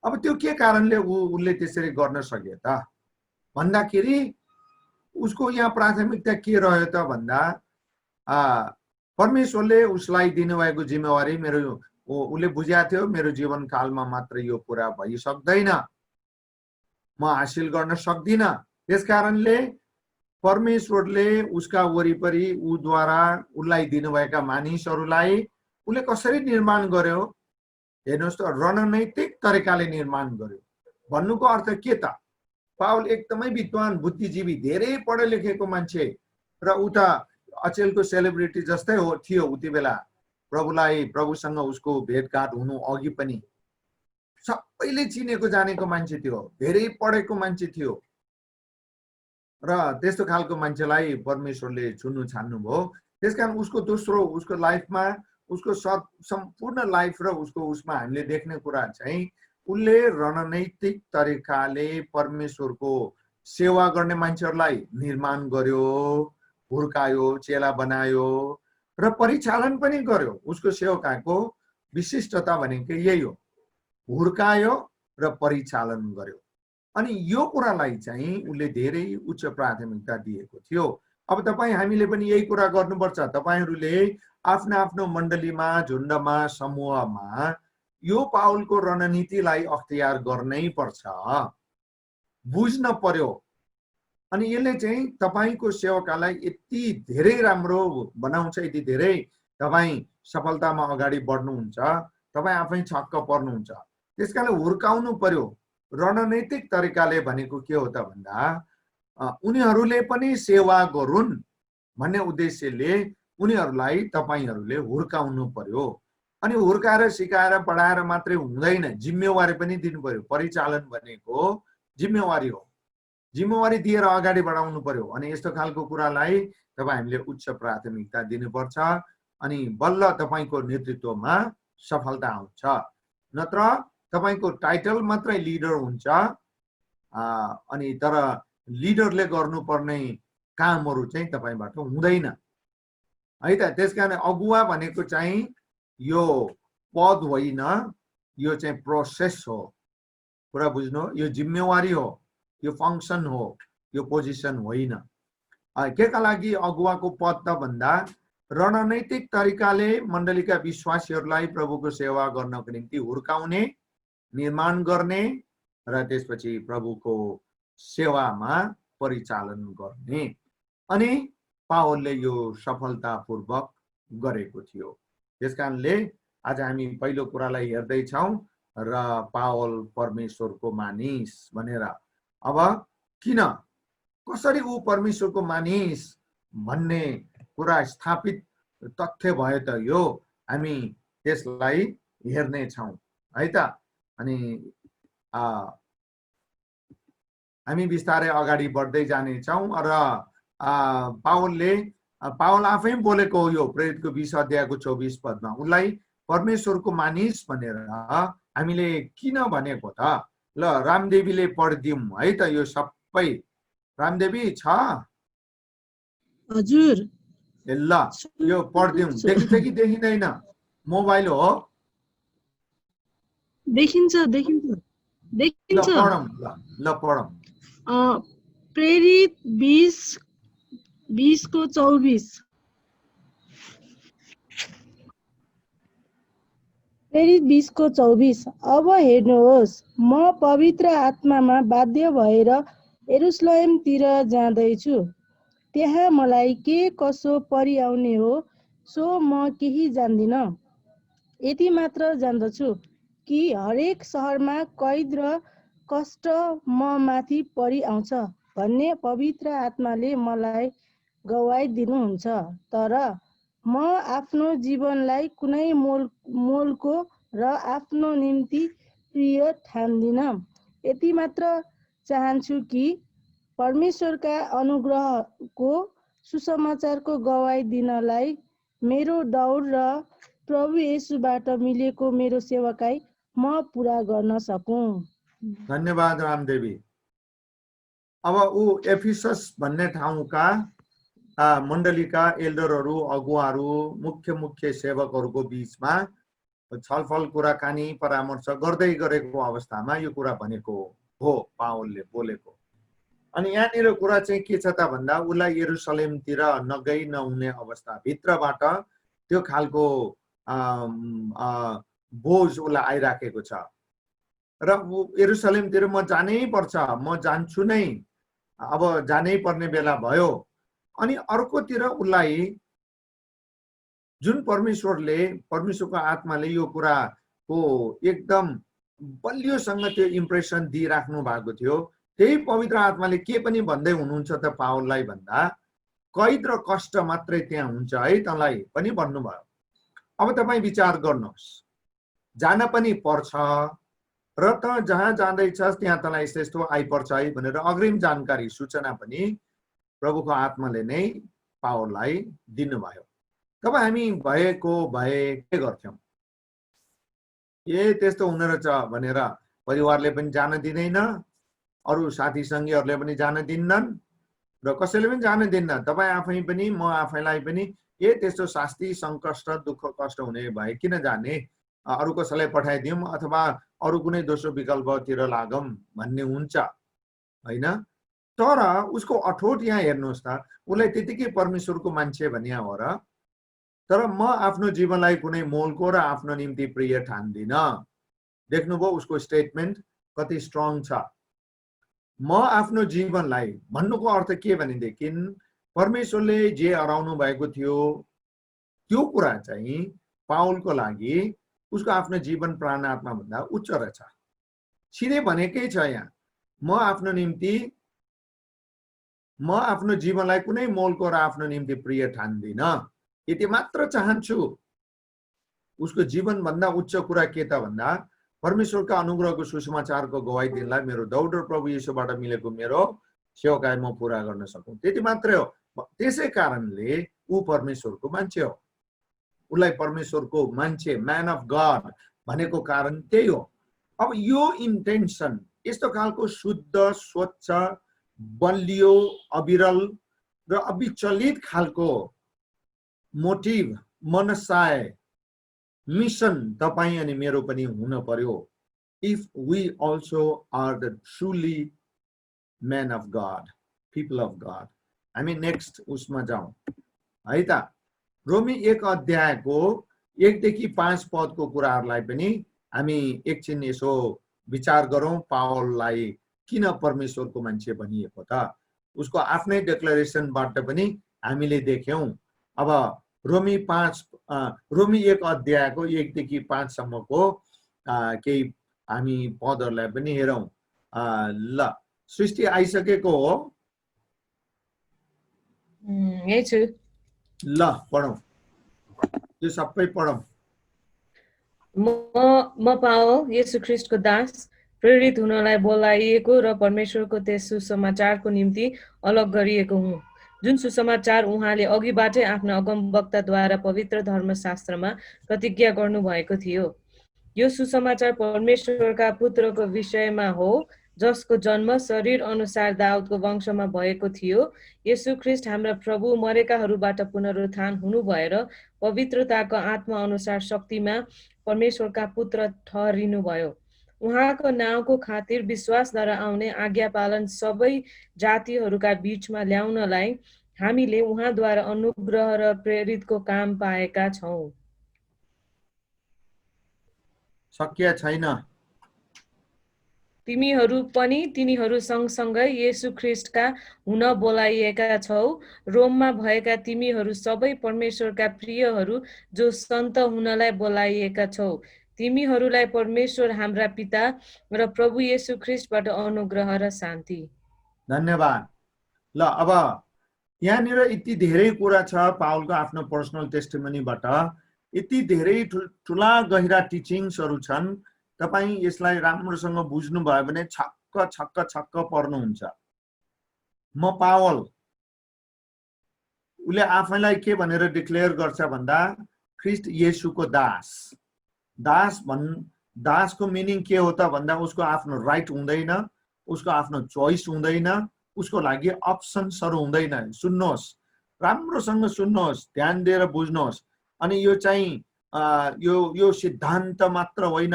अब त्यो के कारणले उसले त्यसरी गर्न सक्यो त भन्दाखेरि उसको यहाँ प्राथमिकता के रह्यो त भन्दा परमेश्वरले उसलाई दिनुभएको जिम्मेवारी उसले बुझाएको थियो मेरो जीवनकालमा मात्र यो कुरा भइसक्दैन, म हासिल गर्न सक्दिनँ। त्यसकारणले परमेश्वरले उसका वरिपरि उद्वारा उसलाई दिनुभएका मानिसहरूलाई उसले कसरी निर्माण गर्यो हेर्नुहोस् त, रणनैतिक तरिकाले निर्माण गर्यो। भन्नुको अर्थ के त, पावल एकदमै विद्वान बुद्धिजीवी धेरै पढे लेखेको मान्छे र उ त अचेलको सेलिब्रिटी जस्तै थियो उति बेला। प्रभुसँग उसको भेटघाट हुनु अघि पनि सबैले चिनेको जानेको मान्छे थियो, धेरै पढेको मान्छे थियो र त्यस्तो खालको मान्छेलाई परमेश्वरले चुन्नु छान्नु भयो। त्यसकारण उसको लाइफमा उसको सम्पूर्ण लाइफ र उसमा हामीले देख्ने कुरा चाहिँ उसले रणनैतिक तरिकाले परमेश्वरको सेवा गर्ने मान्छेहरूलाई निर्माण गर्यो, हुर्कायो, चेला बनायो र परिचालन पनि गर्यो। उसको सेवकाको विशिष्टता भनेको यही हो, हुर्कायो र परिचालन गर्यो। अनि यो कुरालाई चाहिँ उसले धेरै उच्च प्राथमिकता दिएको थियो। अब हामीले पनि यही कुरा गर्नुपर्छ। तपाईहरूले आफ्नो आफ्नो मण्डलीमा, झुण्डमा, समूहमा यो पावलको रणनीतिलाई अख्तियार गर्नै पर्छ, बुझ्न पर्यो। अनि यसले चाहिँ तपाईको सेवकालाई यति धेरै राम्रो बनाउँछ, यति धेरै तपाई सफलतामा अगाडि बढ्नुहुन्छ, तपाई आफै छक्क पर्नुहुन्छ। त्यसकारण हुर्काउनु पर्यो। रणनैतिक तरिकाले भनेको के हो त भन्दा उनीहरूले पनि सेवा गरून् भन्ने उद्देश्यले उनीहरूलाई तपाईहरूले हुर्काउनु पर्यो। अनि हुर्काएर सिकाएर पढाएर मात्रै हुँदैन, जिम्मेवारी पनि दिनु पर्यो। परिचालन भनेको जिम्मेवारी हो, जिम्मेवारी दिएर अगाडि बढाउनु पर्यो। अनि यस्तो खालको कुरालाई हामीले उच्च प्राथमिकता दिनुपर्छ। अनि बल्ल तपाईको नेतृत्वमा सफलता आउँछ। नत्र तपाईको टाइटल मात्रै लिडर हुन्छ, अनि तर लिडरले गर्नुपर्ने कामहरू चाहिँ तपाईबाट हुँदैन है त। त्यसकारण अगुवा भनेको चाहिँ यो पद होइन, यो चाहिँ प्रोसेस हो। कुरा बुझ्नु, यो जिम्मेवारी हो, यो फंक्सन हो, यो पोजिसन होइन। केका लागि अगुवाको पद त भन्दा रणनैतिक तरिकाले मण्डलीका विश्वासीहरूलाई प्रभुको सेवा गर्नको निम्ति हुर्काउने, निर्माण गर्ने र त्यसपछि प्रभुको सेवामा परिचालन गर्ने। अनि पावलले यो सफलतापूर्वक गरेको थियो। त्यसकारणले आज हामी पहिलो कुरालाई हेर्दैछौँ र पावल परमेश्वरको मानिस भनेर। अब किन, कसरी ऊ परमेश्वरको मानिस भन्ने कुरा स्थापित तथ्य भयो त यो हामी त्यसलाई हेर्ने छौँ है त। अनि हामी बिस्तारै अगाडि बढ्दै जानेछौँ र पावल आफै बोलेको हो यो प्रेरितको 20 अध्यायको 24 पदमा उनलाई परमेश्वरको मानिस भनेर हामीले किन भनेको त। ल रामदेवीले पढिदिउँ है त यो सबै। रामदेवी छ हजुर? ल यो पढिदिउँ। देखिन्छ कि देखिँदैन? मोबाइल हो? देखिन्छ देखिन्छ देखिन्छ। ल पढौँ, ल पढौँ। प्रेरित 20 को 24। प्रेरित 20 को 24। अब हेर्नुहोस्, म पवित्र आत्मामा बाध्य भएर यरुशलेमतिर जाँदैछु। त्यहाँ मलाई के कसो परिआउने हो सो म केही जान्दिनँ। यति मात्र जान्दछु कि हरेक सहरमा कैद र कष्ट म माथि परिआउँछ भन्ने पवित्र आत्माले मलाई गवाई दिनुहुन्छ। तर म आफ्नो जीवनलाई कुनै मोलको र आफ्नो निम्ति प्रिय ठान्दिनँ। यति मात्र चाहन्छु कि परमेश्वरका अनुग्रहको सुसमाचारको गवाई दिनलाई मेरो दौड र प्रभु येशूबाट मिलेको मेरो सेवाकाई म पुरा गर्न सकूँ। धन्यवाद रामदेवी। अब ऊ एफिसस भन्ने ठाउँका मण्डलीका एल्डरहरू, अगुवाहरू, मुख्य सेवकहरूको बीचमा छलफल, कुराकानी, परामर्श गर्दै गरेको अवस्थामा यो कुरा भनेको हो पावलले बोलेको। अनि यहाँनिर कुरा चाहिँ के छ त भन्दा उसलाई यरुसलेमतिर नगई नहुने अवस्था, भित्रबाट त्यो खालको बोझ उसलाई आइराखेको छ र यरुसलेमतिर म जानै पर्छ, म जान्छु नै, अब जानै पर्ने बेला भयो। अनि अर्कोतिर उसलाई जुन परमेश्वरको आत्माले यो कुराको एकदम बलियोसँग त्यो इम्प्रेसन दिइराख्नु भएको थियो, त्यही पवित्र आत्माले के पनि भन्दै हुनुहुन्छ त पावललाई भन्दा कैद र कष्ट मात्रै त्यहाँ हुन्छ है तँलाई पनि भन्नुभयो। अब तपाईँ विचार गर्नुहोस्, जान पनि पर्छ र त जहाँ जाँदैछस् त्यहाँ तँलाई यस्तो यस्तो आइपर्छ है भनेर अग्रिम जानकारी, सूचना पनि प्रभुको आत्माले नै पावललाई दिनुभयो। तब हामी भए के गर्थ्यौँ? त्यस्तो हुने रहेछ भनेर परिवारले पनि जान दिँदैन, अरू साथी सङ्गीहरूले पनि जान दिन्नन् र कसैले पनि जान दिन्न। तपाईँ आफै पनि, म आफैलाई पनि त्यस्तो शास्ति, सङ्कष्ट, दुःख कष्ट हुने भए किन जाने, अरू कसैलाई पठाइदिउँ अथवा अरू कुनै दोस्रो विकल्पतिर लागौँ भन्ने हुन्छ होइन। तर उसको अठोट यहाँ हेर्नुहोस् त, उसलाई त्यतिकै परमेश्वरको मान्छे भन्ने हो र, तर म आफ्नो जीवनलाई कुनै मोलको र आफ्नो निम्ति प्रिय ठान्दिन। देख्नुभयो उसको स्टेटमेन्ट कति स्ट्रङ छ। म आफ्नो जीवनलाई भन्नुको अर्थ के भनेदेखि परमेश्वरले जे हराउनु भएको थियो त्यो कुरा चाहिँ पावलको लागि उसको आफ्नो जीवन प्राण आत्मा भन्दा उच्च रहेछ। सिधै भनेकै छ यहाँ, म आफ्नो जीवनलाई कुनै मोलको र आफ्नो निम्ति प्रिय ठान्दिन, यति मात्र चाहन्छु। उसको जीवन भन्दा उच्च कुरा के त भन्दा परमेश्वरका अनुग्रहको सुसमाचारको गवाई दिनलाई मेरो दौड र प्रभु येशूबाट मिलेको मेरो सेवाकाई म पुरा गर्न सकूँ, त्यति मात्रै हो। त्यसै कारणले ऊ परमेश्वरको मान्छे हो। उसलाई परमेश्वरको मान्छे, म्यान अफ गड भनेको कारण त्यही हो। अब यो इन्टेन्सन, यस्तो खालको शुद्ध, स्वच्छ, बलियो, अविरल र अविचलित खालको मोटिभ, मनसाय, मिसन तपाईँ अनि मेरो पनि हुन पर्यो। If we also are the truly man of God, people of God. हामी नेक्स्ट उसमा जाउँ है त। रोमी 1 अध्यायको 1 देखि 5 पदको कुराहरूलाई पनि हामी एकछिन यसो विचार गरौँ। पावललाई किन परमेश्वरको मान्छे भनिएको त? उसको आफ्नै डेक्लरेसनबाट पनि हामीले देख्यौँ। अब रोमी 1 अध्यायको 1 देखि 5 सम्मको केही हामी पदहरूलाई पनि हेरौँ। ल, सृष्टि आइसकेको हो? यही छु। ल पढौँ, यो सबै पढौँ। म पावल, येशू ख्रीष्टको दास, प्रेरित हुनलाई बोलाइएको र परमेश्वरको त्यस सुसमाचारको निम्ति अलग गरिएको हुँ, जुन सुसमाचार उहाँले अघिबाटै आफ्नो अगमवक्ताद्वारा पवित्र धर्मशास्त्रमा प्रतिज्ञा गर्नुभएको थियो। यो सुसमाचार परमेश्वरका पुत्रको विषयमा हो, जसको जन्म शरीर अनुसार दाउदको वंशमा भएको थियो। येशू ख्रीष्ट हाम्रा प्रभु मरेकाहरूबाट पुनरुत्थान हुनु भएर पवित्रताको आत्मा अनुसार शक्तिमा परमेश्वरका पुत्र ठहरिनुभयो। उहाँको नाउँको खातिर विश्वासद्वारा आउने आज्ञा पालन सबै जातिहरूका बीचमा ल्याउनलाई हामीले उहाँद्वारा अनुग्रह र प्रेरितको काम पाएका छौँ। शक्य छैन। तिमीहरू पनि तिनीहरू सँगसँगै येशू ख्रीष्टका हुन बोलाइएका छौ। रोममा भएका तिमीहरू सबै परमेश्वरका प्रियहरू जो सन्त हुनलाई बोलाइएका छौ, तिमीहरूलाई परमेश्वर हाम्रा पिता र प्रभु येशू ख्रिस्टबाट अनुग्रह र शान्ति। धन्यवाद। ल अब यहाँनिर यति धेरै कुरा छ पावलको आफ्नो पर्सनल टेस्टिमनीबाट, यति धेरै ठुला गहिरा टिचिङ्सहरू छन्। तपाईँ यसलाई राम्रोसँग बुझ्नुभयो भने छक्क छक्क छक्क पर्नुहुन्छ। म पावल, उसले आफैलाई के भनेर डिक्लेयर गर्छ भन्दा ख्रिस्ट येशूको दास। दासको मिनिङ के हो त भन्दा उसको आफ्नो राइट हुँदैन, उसको आफ्नो चोइस हुँदैन, उसको लागि अप्सन्सहरू हुँदैन। सुन्नुहोस्, राम्रोसँग सुन्नुहोस्, ध्यान दिएर बुझ्नुहोस्। अनि यो चाहिँ यो सिद्धान्त मात्र होइन,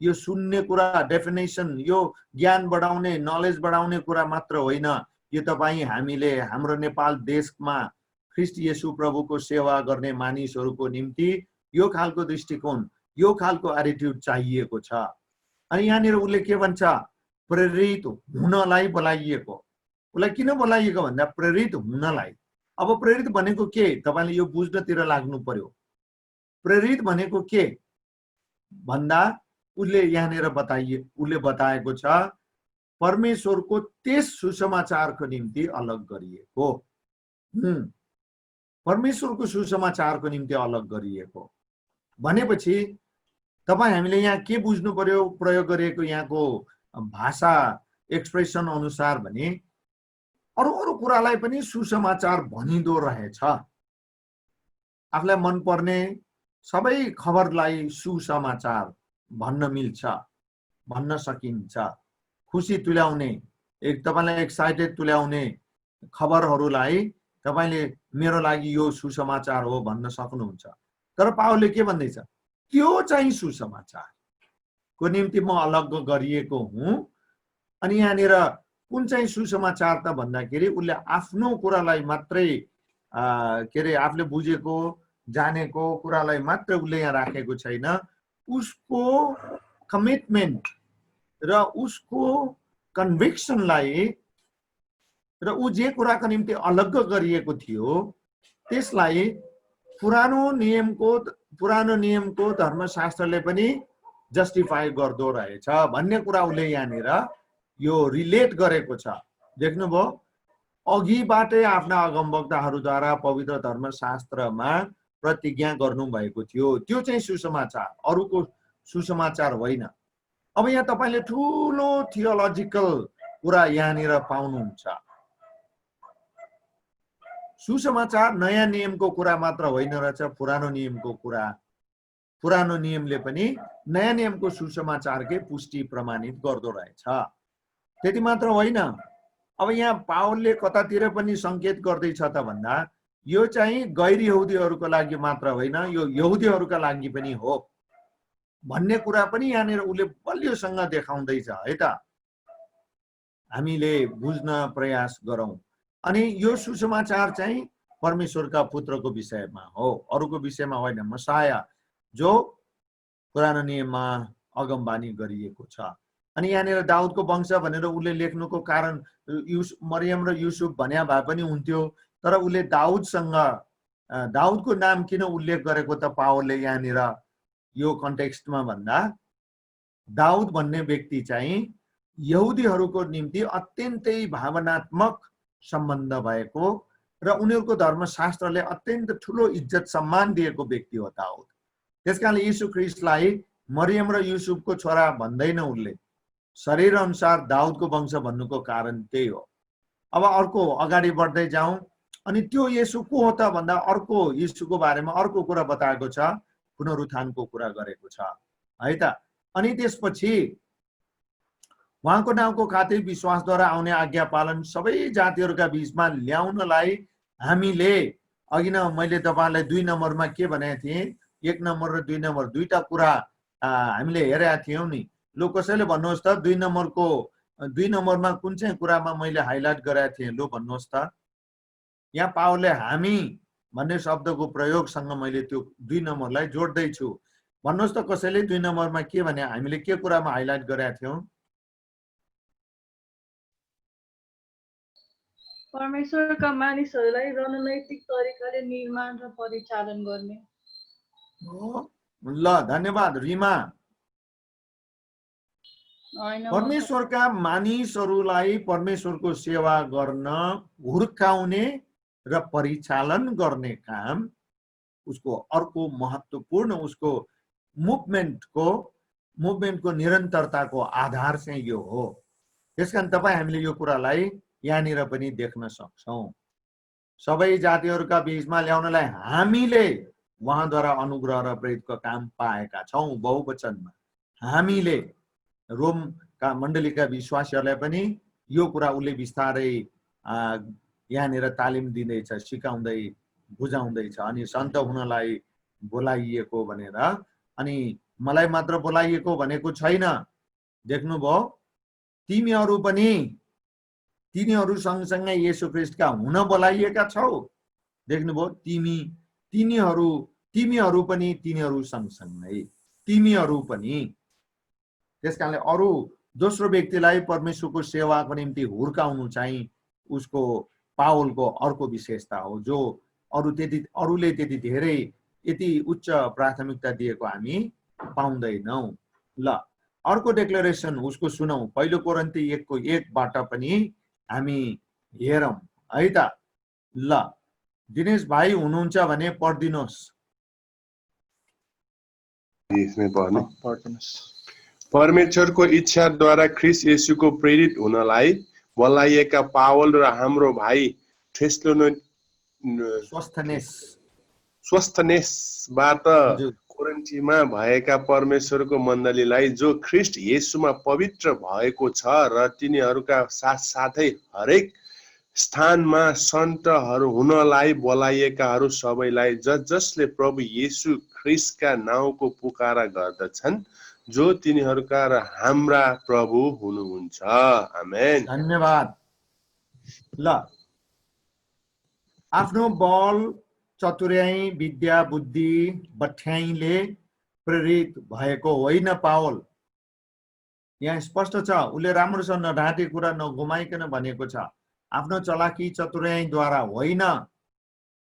यो सुन्ने कुरा, डेफिनेसन, यो ज्ञान बढाउने, नलेज बढाउने कुरा मात्र होइन। यो तपाईँ हामीले हाम्रो नेपाल देशमा ख्रिस्ट येशू प्रभुको सेवा गर्ने मानिसहरूको निम्ति यो खालको दृष्टिकोण, यो खालको एटिट्युड चाहिएको छ। अनि यहाँनिर उसले के भन्छ, प्रेरित हुनलाई बोलाइएको। उसलाई किन बोलाइएको भन्दा प्रेरित हुनलाई। अब प्रेरित भनेको के, तपाईले यो बुझ्नतिर लाग्नु पर्यो। प्रेरित भनेको के भन्दा उसले यहाँनिर उसले बताएको छ परमेश्वरको त्यस सुसमाचारको निम्ति अलग गरिएको। परमेश्वरको सुसमाचारको निम्ति अलग गरिएको भनेपछि तपाईँ हामीले यहाँ के बुझ्नु पर्यो, प्रयोग गरिएको यहाँको भाषा एक्सप्रेसन अनुसार भने अरू कुरालाई पनि सुसमाचार भनिदो रहेछ। आफूलाई मनपर्ने सबै खबरलाई सुसमाचार भन्न मिल्छ, भन्न सकिन्छ। खुसी तुल्याउने, तपाईलाई एक्साइटेड तुल्याउने खबरहरूलाई तपाईले मेरो लागि यो सुसमाचार हो भन्न सक्नुहुन्छ। तर पावलले के भन्दैछ, त्यो चाहिँ सुसमाचारको निम्ति म अलग गरिएको हुँ। अनि यहाँनिर कुन चाहिँ सुसमाचार त भन्दाखेरि उसले आफ्नो कुरालाई मात्रै के अरे आफूले बुझेको जानेको कुरालाई मात्रै उसले यहाँ राखेको छैन, उसको कमिटमेन्ट र उसको कन्भिक्सनलाई र ऊ जे कुराको निम्ति अलग गरिएको थियो त्यसलाई पुरानो नियमको धर्मशास्त्रले पनि जस्टिफाई गर्दो रहेछ भन्ने कुरा उसले यहाँनिर यो रिलेट गरेको छ। देख्नुभयो, अघिबाटै आफ्ना अगमवक्ताहरूद्वारा पवित्र धर्मशास्त्रमा प्रतिज्ञा गर्नुभएको थियो। त्यो चाहिँ सुसमाचार, अरूको सुसमाचार होइन। अब यहाँ तपाईले ठुलो थियोलोजिकल कुरा यहाँनिर पाउनुहुन्छ। सुसमाचार नयाँ नियमको कुरा मात्र होइन रहेछ, पुरानो नियमको कुरा। पुरानो नियमले पनि नयाँ नियमको सुसमाचारकै पुष्टि प्रमाणित गर्दो रहेछ। त्यति मात्र होइन, अब यहाँ पावलले कतातिर पनि संकेत गर्दैछ त भन्दा यो चाहिँ गैर यहुदीहरूको लागि मात्र होइन, यो यहुदीहरूका लागि पनि हो भन्ने कुरा पनि यहाँनिर उसले बलियोसँग देखाउँदैछ है त। हामीले बुझ्न प्रयास गरौँ। अनि यो सुसमाचार चाहिँ परमेश्वरका पुत्रको विषयमा हो, अरूको विषयमा होइन। मसाया जो पुरानो नियममा अगमबानी गरिएको छ। अनि यहाँनिर दाउदको वंश भनेर उसले लेख्नुको कारण मरियम र युसुफ भन्या भए पनि हुन्थ्यो, तर उसले दाउदको नाम किन उल्लेख गरेको त पावलले यहाँनिर यो कन्टेक्स्टमा भन्दा दाउद भन्ने व्यक्ति चाहिँ यहुदीहरूको निम्ति अत्यन्तै भावनात्मक सम्बन्ध भएको र उनीहरूको धर्मशास्त्रले अत्यन्त ठुलो इज्जत सम्मान दिएको व्यक्ति हो दाउद। त्यसकारणले यीशु ख्रिस्टलाई मरियम र युसुफको छोरा भन्दैन, उसले शरीर अनुसार दाउदको वंश भन्नुको कारण त्यही हो। अब अर्को अगाडि बढ्दै जाउँ। अनि त्यो येशू को हो त भन्दा अर्को येशूको बारेमा अर्को कुरा बताएको छ, पुनरुत्थानको कुरा गरेको छ है त। अनि त्यसपछि उहाँको नाउँको खातिर विश्वासद्वारा आउने आज्ञा पालन सबै जातिहरूका बीचमा ल्याउनलाई हामीले अघि न मैले तपाईलाई 2 नम्बरमा के भनेको थिएँ, 1 नम्बर र 2 नम्बर दुईटा कुरा हामीले हेरेका थियौँ नि। लु कसैले भन्नुहोस् त 2 नम्बरमा कुन चाहिँ कुरामा मैले हाइलाइट गरेका थिएँ, लु भन्नुहोस् त। यहाँ पावलले हामी भन्ने शब्दको प्रयोगसँग मैले त्यो 2 नम्बरलाई जोड्दैछु। भन्नुहोस् त कसैले 2 नम्बरमा के भने, हामीले के कुरामा हाइलाइट गरेका थियौँ? परमेश्वरका मानिसहरूलाई रणनैतिक तरिकाले निर्माण र परिचालन गर्ने। ल धन्यवाद रिमा। होइन, परमेश्वरका मानिसहरूलाई परमेश्वरको सेवा गर्न हुर्काउने र परिचालन गर्ने काम उसको अर्को महत्त्वपूर्ण उसको मुभमेन्टको निरन्तरताको आधार चाहिँ यो हो। त्यसकारण तपाईँ हामीले यो कुरालाई यहाँनिर पनि देख्न सक्छौँ। सबै जातिहरूका बीचमा ल्याउनलाई हामीले उहाँद्वारा अनुग्रह र प्रेरितको काम पाएका छौँ। बहुवचनमा हामीले रोमका मण्डलीका विश्वासीहरूलाई पनि यो कुरा उसले बिस्तारै यहाँनिर तालिम दिँदैछ, सिकाउँदै बुझाउँदैछ। अनि सन्त हुनलाई बोलाइएको भनेर, अनि मलाई मात्र बोलाइएको भनेको छैन। देख्नुभयो, तिमीहरू सँगसँगै येशू ख्रीष्टका हुन बोलाइएका छौ। देख्नुभयो, तिमीहरू पनि तिनीहरू सँगसँगै, तिमीहरू पनि। त्यसकारणले अरू दोस्रो व्यक्तिलाई परमेश्वरको सेवाको निम्ति हुर्काउनु चाहिँ उसको पावलको अर्को विशेषता हो, जो अरूले त्यति धेरै यति उच्च प्राथमिकता दिएको हामी पाउँदैनौँ। ल, अर्को डेक्लरेसन उसको सुनौ। 1 कोरिन्थी 1:1बाट पनि हामी हेरौँ है त। ल, दिनेश भाइ हुनुहुन्छ भने पढिदिनुहोस्। परमेश्वरको इच्छाद्वारा ख्रीष्ट येशूको प्रेरित हुनलाई बोलाइएका पावल र हाम्रो भाइ सोस्थनेसबाट कोरिन्थीमा भएका परमेश्वरको मण्डलीलाई, जो ख्रीष्ट येशूमा पवित्र भएको छ र तिनीहरूका साथसाथै हरेक स्थानमा सन्तहरू हुनलाई बोलाइएकाहरू सबैलाई, जसले प्रभु येशू ख्रीष्टका नाउँको पुकारा गर्दछन्, जो तिनीहरूका र हाम्रा प्रभु हुनुहुन्छ। आमेन। धन्यवाद। ल, आफ्नो बल, चतुर्याई, विद्या, बुद्धि, बठ्याइले प्रेरित भएको होइन पावल। यहाँ स्पष्ट छ, उसले राम्रोसँग नढाँटे कुरा नघुमाइकन भनेको छ। आफ्नो चलाकी चतुर्याईद्वारा होइन।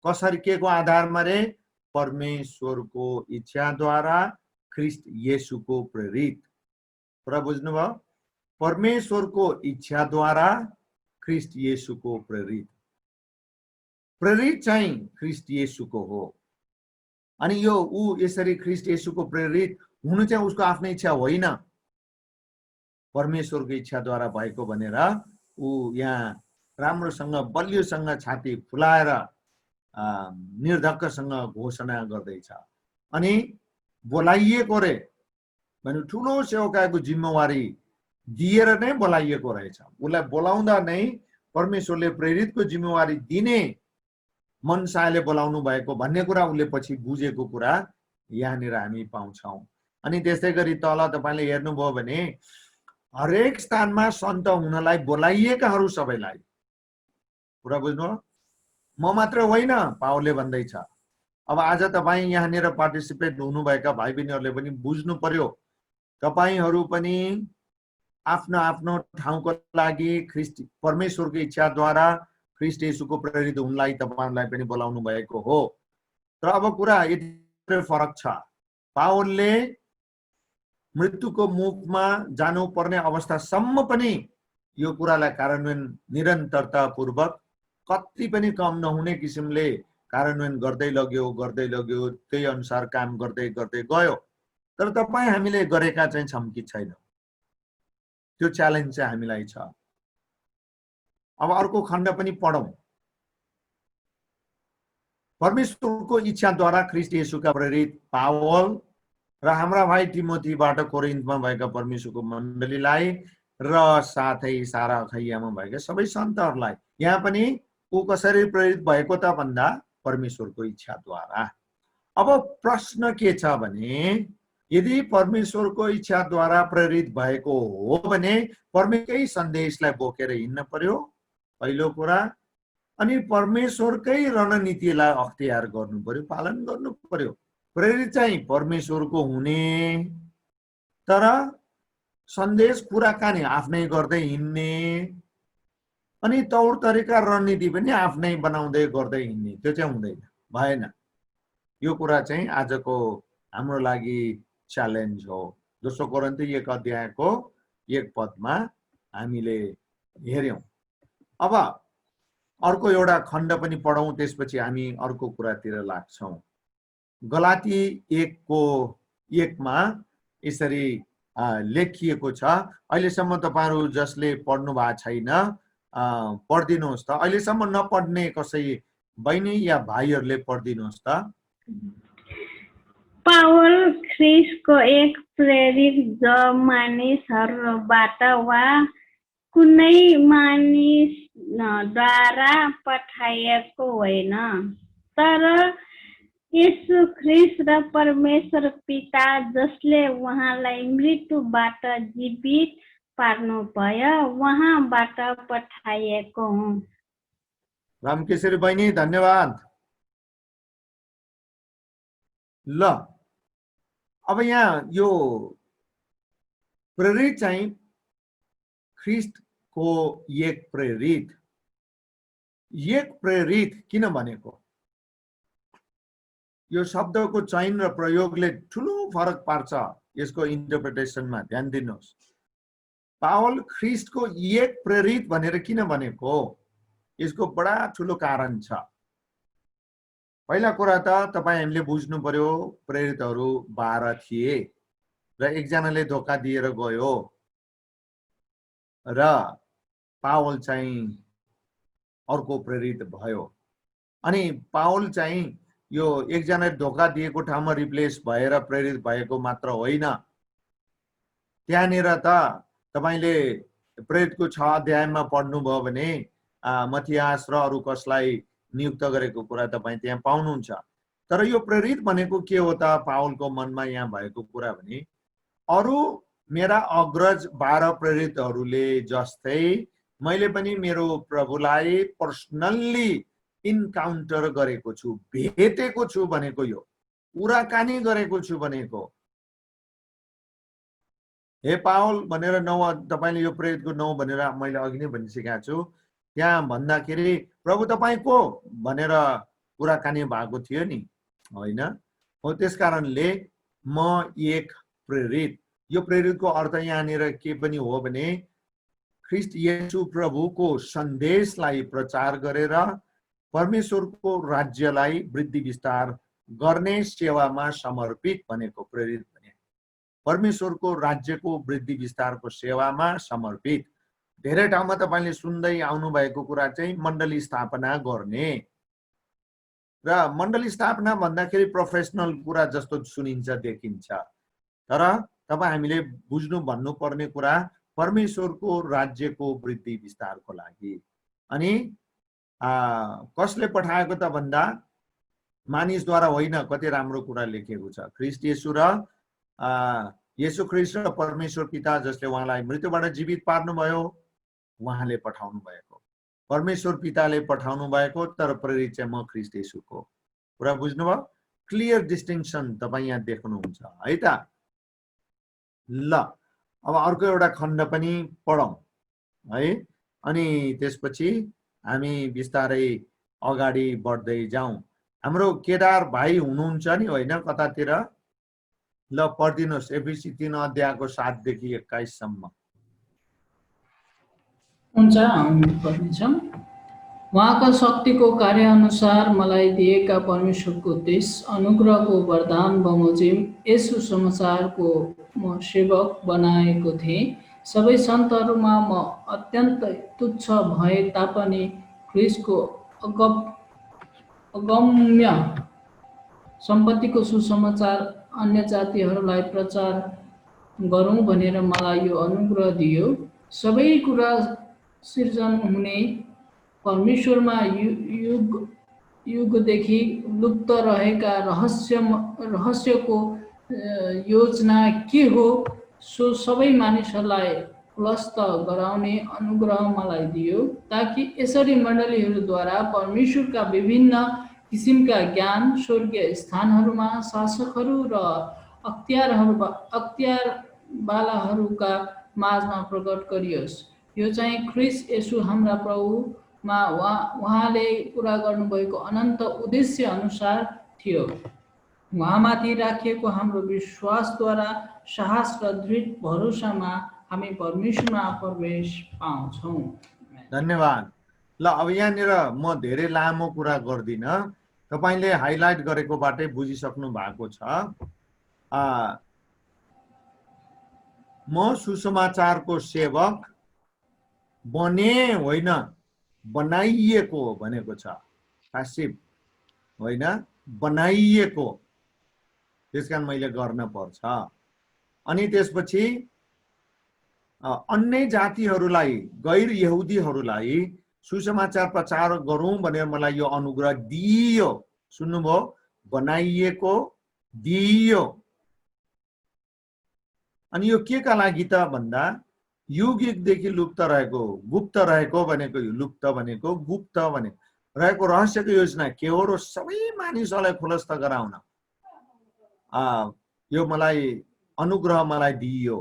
कसरी, के को आधारमा रे? परमेश्वरको इच्छाद्वारा ख्रीष्ट येशूको प्रेरित। पुरा बुझ्नुभयो? परमेश्वरको इच्छाद्वारा ख्रीष्ट येशूको प्रेरित। प्रेरित चाहिँ ख्रीष्ट येशूको हो। अनि यो यसरी ख्रीष्ट येशूको प्रेरित हुनु चाहिँ उसको आफ्नै इच्छा होइन, परमेश्वरको इच्छाद्वारा भएको भनेर यहाँ राम्रोसँग बलियोसँग छाती फुलाएर निर्धक्कसँग घोषणा गर्दैछ। अनि बोलाइएको रे भने ठुलो सेवकाको जिम्मेवारी दिएर नै बोलाइएको रहेछ। उसलाई बोलाउँदा नै परमेश्वरले प्रेरितको जिम्मेवारी दिने मनसायले बोलाउनु भएको भन्ने कुरा उसले पछि बुझेको कुरा यहाँनिर हामी पाउँछौँ। अनि त्यसै गरी तल तपाईँले हेर्नुभयो भने हरेक स्थानमा सन्त हुनलाई बोलाइएकाहरू सबैलाई। पुरा बुझ्नु? म मात्र होइन, पावलले भन्दैछ। अब आज तपाईँ यहाँनिर पार्टिसिपेट हुनुभएका भाइ बहिनीहरूले पनि बुझ्नु पर्यो, तपाईँहरू पनि आफ्नो आफ्नो ठाउँको लागि ख्रीष्ट परमेश्वरको इच्छाद्वारा ख्रीष्ट येशूको प्रेरित हुनलाई तपाईँहरूलाई पनि बोलाउनु भएको हो। तर अब कुरा यति फरक छ, पावलले मृत्युको मुखमा जानुपर्ने अवस्थासम्म पनि यो कुरालाई कार्यान्वयन निरन्तरता पूर्वक कति पनि कम नहुने किसिमले कार्यान्वयन गर्दै लग्यो, त्यही अनुसार काम गर्दै गर्दै गयो। तर तपाईँ हामीले गरेका चाहिँ छौँ कि छैनौँ, त्यो च्यालेन्ज चाहिँ हामीलाई छ। अब अर्को खण्ड पनि पढौँ। परमेश्वरको इच्छाद्वारा ख्रीष्ट येशूका प्रेरित पावल र हाम्रा भाइ तिमोथीबाट कोरिन्थमा भएका परमेश्वरको मण्डलीलाई र साथै सारा अखैयामा भएका सबै सन्तहरूलाई। यहाँ पनि ऊ कसरी प्रेरित भएको त भन्दा परमेश्वरको इच्छाद्वारा। अब प्रश्न के छ भने, यदि परमेश्वरको इच्छाद्वारा प्रेरित भएको हो भने परमेश्वरकै सन्देशलाई बोकेर हिँड्न पर्यो पहिलो कुरा। अनि परमेश्वरकै रणनीतिलाई अख्तियार गर्नु पर्यो, पालन गर्नु पर्यो। प्रेरित चाहिँ परमेश्वरको हुने, तर सन्देश कुराकानी आफ्नै गर्दै हिँड्ने, अनि तौर तरिका रणनीति पनि आफ्नै बनाउँदै गर्दै हिँड्ने, त्यो चाहिँ हुँदैन, भएन। यो कुरा चाहिँ आजको हाम्रो लागि च्यालेन्ज हो। 2 कोरिन्थी 1 अध्यायको 1 पदमा हामीले हेर्यौं। अब अर्को एउटा खण्ड पनि पढौं, त्यसपछि हामी अर्को कुरातिर लाग्छौं। गलाती 1:1 मा यसरी लेखिएको छ। अहिलेसम्म तपाईहरु जसले पढ्नु भएको छैन पढ्दिनुहोस् त। अहिलेसम्म नपढ्ने कसै बहिनी या भाइहरूले पढ्दिनुहोस् त। पावल ख्रिस्टको एक प्रेरित जो मानिसहरूबाट वा कुनै मानिसद्वारा पठाइएको होइन, तर येशू ख्रिस्ट र परमेश्वर पिता जसले उहाँलाई मृत्युबाट जीवित पार्नुभयो उहाँबाट पठाइएको हुँ। रामकेशरी बहिनी धन्यवाद। ल अब यहाँ यो प्रेरित चाहिँ ख्रिस्टको एक प्रेरित किन भनेको? यो शब्दको चयन र प्रयोगले ठुलो फरक पार्छ यसको इन्टरप्रिटेसनमा। ध्यान दिनुहोस्, पावल ख्रिस्टको एक प्रेरित भनेर किन भनेको? यसको बडा ठुलो कारण छ। पहिला कुरा त तपाईहरुले बुझ्नु पर्यो, प्रेरितहरू 12 थिए र एकजनाले धोका दिएर गयो र पावल चाहिँ अर्को प्रेरित भयो। अनि पावल चाहिँ यो एकजनाले धोका दिएको ठाउँमा रिप्लेस भएर प्रेरित भएको मात्र होइन। त्यहाँनिर त तपाईले प्रेरितको 6 अध्यायमा पढ्नुभयो भने मथियास र अरु कसलाई नियुक्त गरेको कुरा तपाई त्यहाँ पाउनुहुन्छ। तर यो प्रेरित भनेको के हो त? पावलको मनमा यहाँ भएको कुरा भने अरु मेरा अग्रज 12 प्रेरितहरूले जस्तै मैले पनि मेरो प्रभुलाई पर्सनल्ली इन्काउन्टर गरेको छु, भेटेको छु भनेको, यो कुराकानी गरेको छु भनेको। हे पावल भनेर 9 तपाईले यो प्रेरितको 9 भनेर मैले अघि नै भनिसकेको छु। त्यहाँ भन्दाखेरि प्रभु तपाई को भनेर कुराकानी भएको थियो नि, होइन? हो, त्यसकारणले म एक प्रेरित। यो प्रेरितको अर्थ यहाँनिर के पनि हो भने ख्रिस्ट येशू प्रभुको सन्देशलाई प्रचार गरेर परमेश्वरको राज्यलाई वृद्धि विस्तार गर्ने सेवामा समर्पित भनेको प्रेरित भने। परमेश्वरको राज्यको वृद्धि विस्तारको सेवामा समर्पित। धेरै ठाउँमा तपाईले सुन्दै आउनु भएको कुरा चाहिँ मण्डली स्थापना गर्ने, र मण्डली स्थापना भन्दाखेरि प्रोफेसनल कुरा जस्तो सुनिन्छ, देखिन्छ। तर तपाईँ हामीले बुझ्नु भन्नुपर्ने कुरा परमेश्वरको राज्यको वृद्धि विस्तारको लागि। अनि कसले पठाएको त भन्दा मानिसद्वारा होइन। कति राम्रो कुरा लेखेको छ, ख्रिस्ट येशू र येशू ख्रिस्ट र परमेश्वर पिता जसले उहाँलाई मृत्युबाट जीवित पार्नुभयो उहाँले पठाउनु भएको। परमेश्वर पिताले पठाउनु भएको, तर प्रेरित चाहिँ म ख्रिस्ट येशूको। कुरा बुझ्नुभयो? क्लियर डिस्टिंक्सन तपाईँ यहाँ देख्नुहुन्छ है त। ल अब अर्को एउटा खण्ड पनि पढौं है, अनि त्यसपछि हामी बिस्तारै अगाडि बढ्दै जाउँ। हाम्रो केदार भाइ हुनुहुन्छ नि, होइन कतातिर? ल पढ्दिनुहोस् एफएसी 3 अध्यायको 7 देखि 21 सम्म। हुन्छ, हामी पढ्नेछौँ। उहाँको शक्तिको कार्यअनुसार मलाई दिएका परमेश्वरको देश अनुग्रहको वरदान बमोजिम यसो समाचारको म सेवक बनाएको थिएँ। सबै सन्तहरूमा म अत्यन्त तुच्छ भए तापनि ख्रिस्टको अगम्य सम्पत्तिको सुसमाचार अन्य जातिहरूलाई प्रचार गरौँ भनेर मलाई यो अनुग्रह दियो। सबै कुरा सिर्जन हुने परमेश्वरमा युग युगदेखि लुप्त रहेका रहस्यको योजना के हो सो सबै मानिसहरूलाई पुलस्त गराउने अनुग्रह मलाई दियो, ताकि यसरी मण्डलीहरूद्वारा परमेश्वरका विभिन्न किसिमका ज्ञान स्वर्गीय स्थानहरूमा शासकहरू र अख्तियारवालाहरूका माझमा प्रकट गरियोस्। यो चाहिँ ख्रिस्ट येशू हाम्रा प्रभुमा उहाँले पुरा गर्नुभएको अनन्त उद्देश्य अनुसार थियो। उहाँमाथि राखिएको हाम्रो विश्वासद्वारा साहस र दृढ भरोसामा हामी परमेश्वरमा प्रवेश पाउँछौँ। धन्यवाद। ल अब यहाँनिर म धेरै लामो कुरा गर्दिनँ, तपाईले हाइलाइट गरेकोबाटै बुझिसक्नु भएको छ। म सुसमाचारको सेवक बने होइन बनाइएको भनेको छ, पासिभ होइन, बनाइएको, त्यसकारण मैले गर्न पर्छ। अनि त्यसपछि अन्य जातिहरूलाई, गैर यहुदीहरूलाई सुसमाचार प्रचार गरौँ भनेर मलाई यो अनुग्रह दिइयो। सुन्नुभयो, बनाइएको, दिइयो। अनि यो के का लागि त भन्दा युग युगदेखि लुप्त रहेको, गुप्त रहेको भनेको, लुप्त भनेको गुप्त भनेको रहेको रहस्यको योजना के हो र सबै मानिसहरूलाई खुलस्त गराउन यो मलाई अनुग्रह मलाई दिइयो,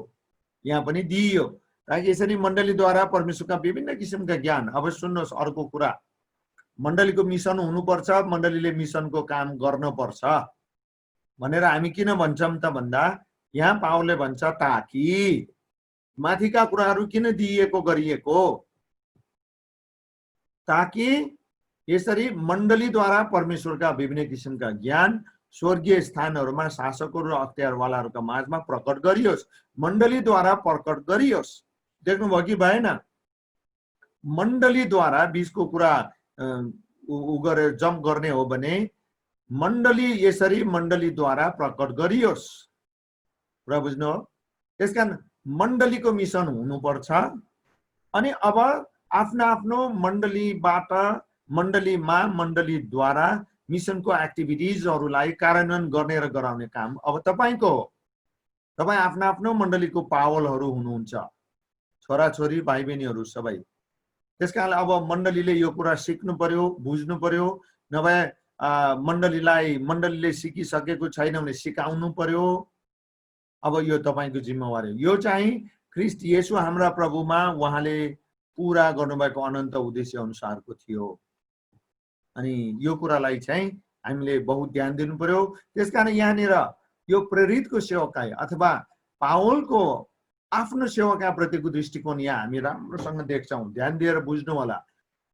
यहाँ पनि दिइयो, ताकि यसरी मण्डलीद्वारा परमेश्वरका विभिन्न किसिमका ज्ञान। अब सुन्नुहोस् अर्को कुरा, मण्डलीको मिसन हुनुपर्छ, मण्डलीले मिसनको काम गर्नुपर्छ भनेर हामी किन भन्छौँ त भन्दा यहाँ पावलले भन्छ ताकि माथिका कुराहरू किन दिइएको गरिएको, ताकि यसरी मण्डलीद्वारा परमेश्वरका विभिन्न किसिमका ज्ञान स्वर्गीय स्थानहरूमा शासकहरू र अख्तियारवालाहरूका माझमा प्रकट गरियोस्, मण्डलीद्वारा प्रकट गरियोस्। देख्नुभयो कि भएन? मण्डलीद्वारा बीचको कुरा गरेर जम्प गर्ने हो भने मण्डली यसरी मण्डलीद्वारा प्रकट गरियोस्। कुरा बुझ्नु हो? त्यसकारण मण्डलीको मिसन हुनुपर्छ। अनि अब आफ्नो आफ्नो मण्डलीबाट, मण्डलीमा, मण्डलीद्वारा मिसनको एक्टिभिटिजहरूलाई कार्यान्वयन गर्ने र गराउने काम अब तपाईको हो। तपाईँ आफ्नो आफ्नो मण्डलीको पावलहरू हुनुहुन्छ, छोराछोरी भाइ बहिनीहरू सबै। त्यसकारण अब मण्डलीले यो कुरा सिक्नु पर्यो, बुझ्नु पर्यो। नभए मण्डलीले सिकिसकेको छैन भने सिकाउनु पर्यो। अब यो तपाईको जिम्मेवारी हो। यो चाहिँ ख्रीष्ट येशू हाम्रा प्रभुमा उहाँले पूरा गर्नुभएको अनन्त उद्देश्य अनुसारको थियो। अनि यो कुरालाई चाहिँ हामीले बहुत ध्यान दिनु पर्यो। त्यसकारण यहाँनिर यो प्रेरितको सेवकाई अथवा पावलको आफ्नो सेवकाप्रतिको दृष्टिकोण यहाँ हामी राम्रोसँग देख्छौँ। ध्यान दिएर बुझ्नु होला,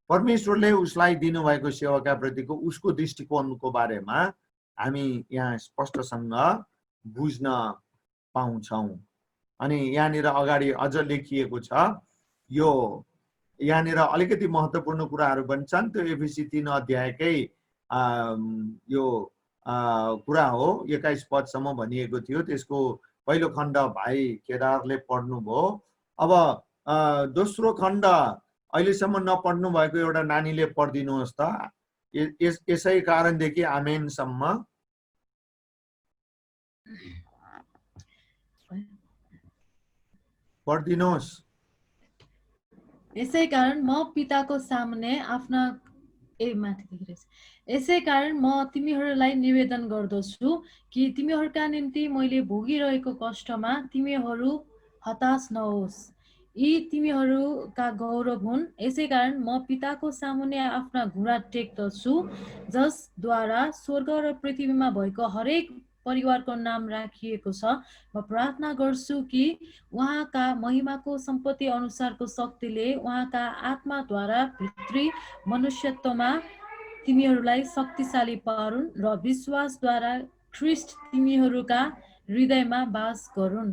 परमेश्वरले उसलाई दिनुभएको सेवकाप्रतिको उसको दृष्टिकोणको बारेमा हामी यहाँ स्पष्टसँग बुझ्न पाउँछौँ। अनि यहाँनिर अगाडि अझ लेखिएको छ, यो यहाँनिर अलिकति महत्त्वपूर्ण कुराहरू पनि छन्। त्यो एफिसी 3 अध्यायकै यो कुरा हो, 21 पदसम्म भनिएको थियो। त्यसको पहिलो खण्ड भाइ केदारले पढ्नुभयो। अब दोस्रो खण्ड अहिलेसम्म नपढ्नु भएको एउटा नानीले पढिदिनुहोस् त, यसै कारणदेखि आमेनसम्म। पढिदिनुहोस्। यसै कारण म पिताको सामुन्ने आफ्ना यसै कारण म तिमीहरूलाई निवेदन गर्दछु कि तिमीहरूका निम्ति मैले भोगिरहेको कष्टमा तिमीहरू हताश नहोस्। यी तिमीहरूका गौरव हुन्। यसै कारण म पिताको सामुन्ने आफ्ना घुँडा टेक्दछु, जसद्वारा स्वर्ग र पृथ्वीमा भएको हरेक परिवारको नाम राखिएको छ। म प्रार्थना गर्छु कि उहाँका महिमाको सम्पत्ति अनुसारको शक्तिले उहाँका आत्माद्वारा भित्री मनुष्यत्वमा तिमीहरूलाई शक्तिशाली पारुन् र विश्वासद्वारा ख्रीष्ट तिमीहरूका हृदयमा वास गरून्।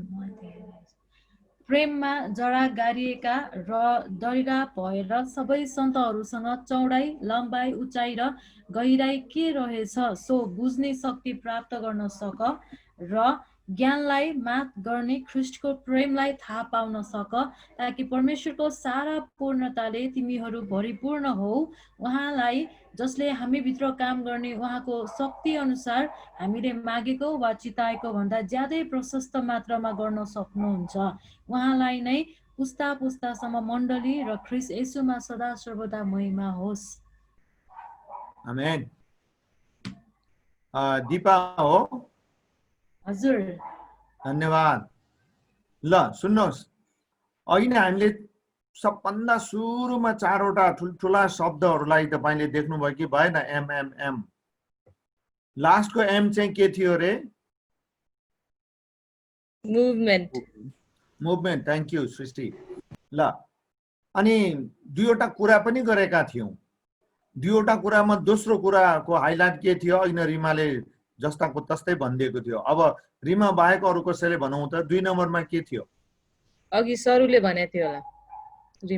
प्रेममा जरा गाडिएका र डैरा भएर सबै सन्तहरूसँग चौडाइ, लम्बाइ, उचाइ र गहिराइ के रहेछ सो बुझ्ने शक्ति प्राप्त गर्न सक र ज्ञानलाई मात गर्ने ख्रीष्टको प्रेमलाई थाहा पाउन सक, ताकि परमेश्वरको सारा पूर्णताले तिमीहरू भरिपूर्ण हौ। उहाँलाई जसले हामीभित्र काम गर्ने उहाँको शक्ति अनुसार हामीले मागेको वा चिताएको भन्दा ज्यादै प्रशस्त मात्रामा गर्न सक्नुहुन्छ। उहाँलाई नै पुस्ता पुस्तासम्म मण्डली र ख्रीष्ट येशूमा सदा सर्वदा महिमा होस्। आमेन। दीपा हो? हजुर, धन्यवाद। ल सुन्नुहोस्, अघि नै हामीले सबभन्दा सुरुमा 4वटा ठुल्ठुला शब्दहरूलाई तपाईले देख्नुभयो कि भएन? एमएमएम। लास्टको एम चाहिँ के थियो रे? मुभमेन्ट। मुभमेन्ट, थ्याङ्क यू सृष्टि। ल अनि दुईवटा कुरा पनि गरेका थियौँ। दुईवटा कुरामा दोस्रो कुराको हाइलाइट के थियो, अघि रिमाले जस्ताको तस्तै भनिदिएको थियो। अब रिमा बाहेक अरू कसैले भनौँ त 2 नम्बरमा के थियो? अघि सरुले भनेको थियो होला।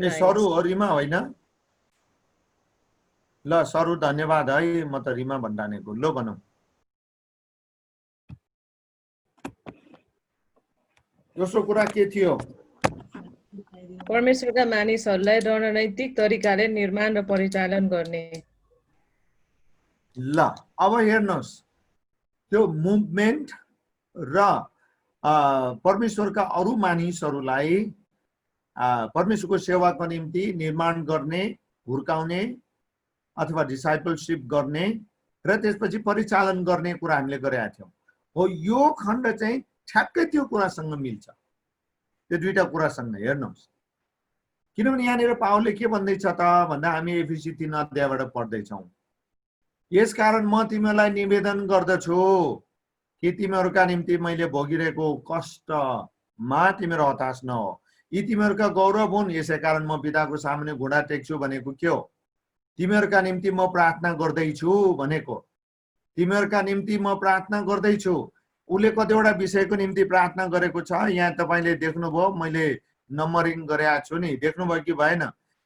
ए सरू हो, रिमा होइन? ल सरू धन्यवाद है, म त रिमा भन्डानेको। लो भनौँ। दोस्रो कुरा के थियो? परमेश्वरका मानिसहरूलाई रणनैतिक तरिकाले निर्माण र परिचालन गर्ने। ल अब हेर्नुहोस्, त्यो मुभमेन्ट र परमेश्वरका अरू मानिसहरूलाई परमेश्वरको सेवाको निम्ति निर्माण गर्ने, हुर्काउने अथवा डिसाइपलशिप गर्ने र त्यसपछि परिचालन गर्ने कुरा हामीले गरेका थियौँ। हो, यो खण्ड चाहिँ ठ्याक्कै त्यो कुरासँग मिल्छ, त्यो दुईटा कुरासँग। हेर्नुहोस्, किनभने यहाँनिर पावलले के भन्दैछ त भन्दा हामी एफिसी 3 अध्यायबाट पढ्दैछौँ। यसकारण म तिमीहरूलाई निवेदन गर्दछु कि तिमीहरूका निम्ति मैले भोगिरहेको कष्टमा तिमीहरू हताश नहो। यी तिमीहरूका गौरव हुन्, यसै कारण म पिताको सामुन्ने घुँडा टेक्छु भनेको के हो? तिमीहरूका निम्ति म प्रार्थना गर्दैछु भनेको। तिमीहरूका निम्ति म प्रार्थना गर्दैछु। उसले कतिवटा विषयको निम्ति प्रार्थना गरेको छ, यहाँ तपाईँले देख्नुभयो, मैले नम्बरिङ गरेको छु नि, देख्नुभयो कि भएन?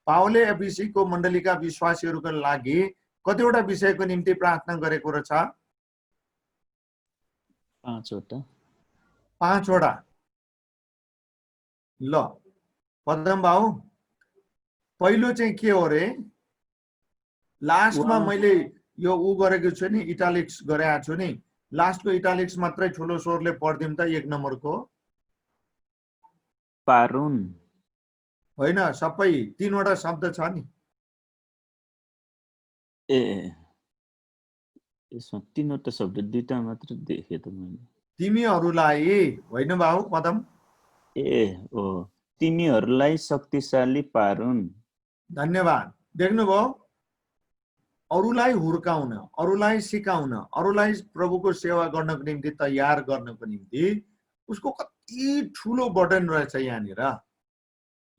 पावलले एफिसीको मण्डलीका विश्वासीहरूको लागि कतिवटा विषयको निम्ति प्रार्थना गरेको रहेछ? 5 वटा। ल पदम बाबु, पहिलो चाहिँ के हो रे? लास्टमा मैले यो गरेको छु नि, इटालिक्स गरेको छु नि, लास्टको इटालिक्स मात्रै ठुलो स्वरले पढ्दिउँ त 1 नम्बरको। पारुन होइन, सबै 3 वटा शब्द छ नि। ए यसमा 3 वटा शब्द, 2टा मात्र देखे त मैले। तिमीहरूलाई होइन बाबु पदम? ए ओ, तिमीहरूलाई शक्तिशाली पारुन्। धन्यवाद। देख्नुभयो, अरूलाई हुर्काउन, अरूलाई सिकाउन, अरूलाई प्रभुको सेवा गर्नको निम्ति तयार गर्नको निम्ति उसको कति ठुलो बर्डन रहेछ यहाँनिर।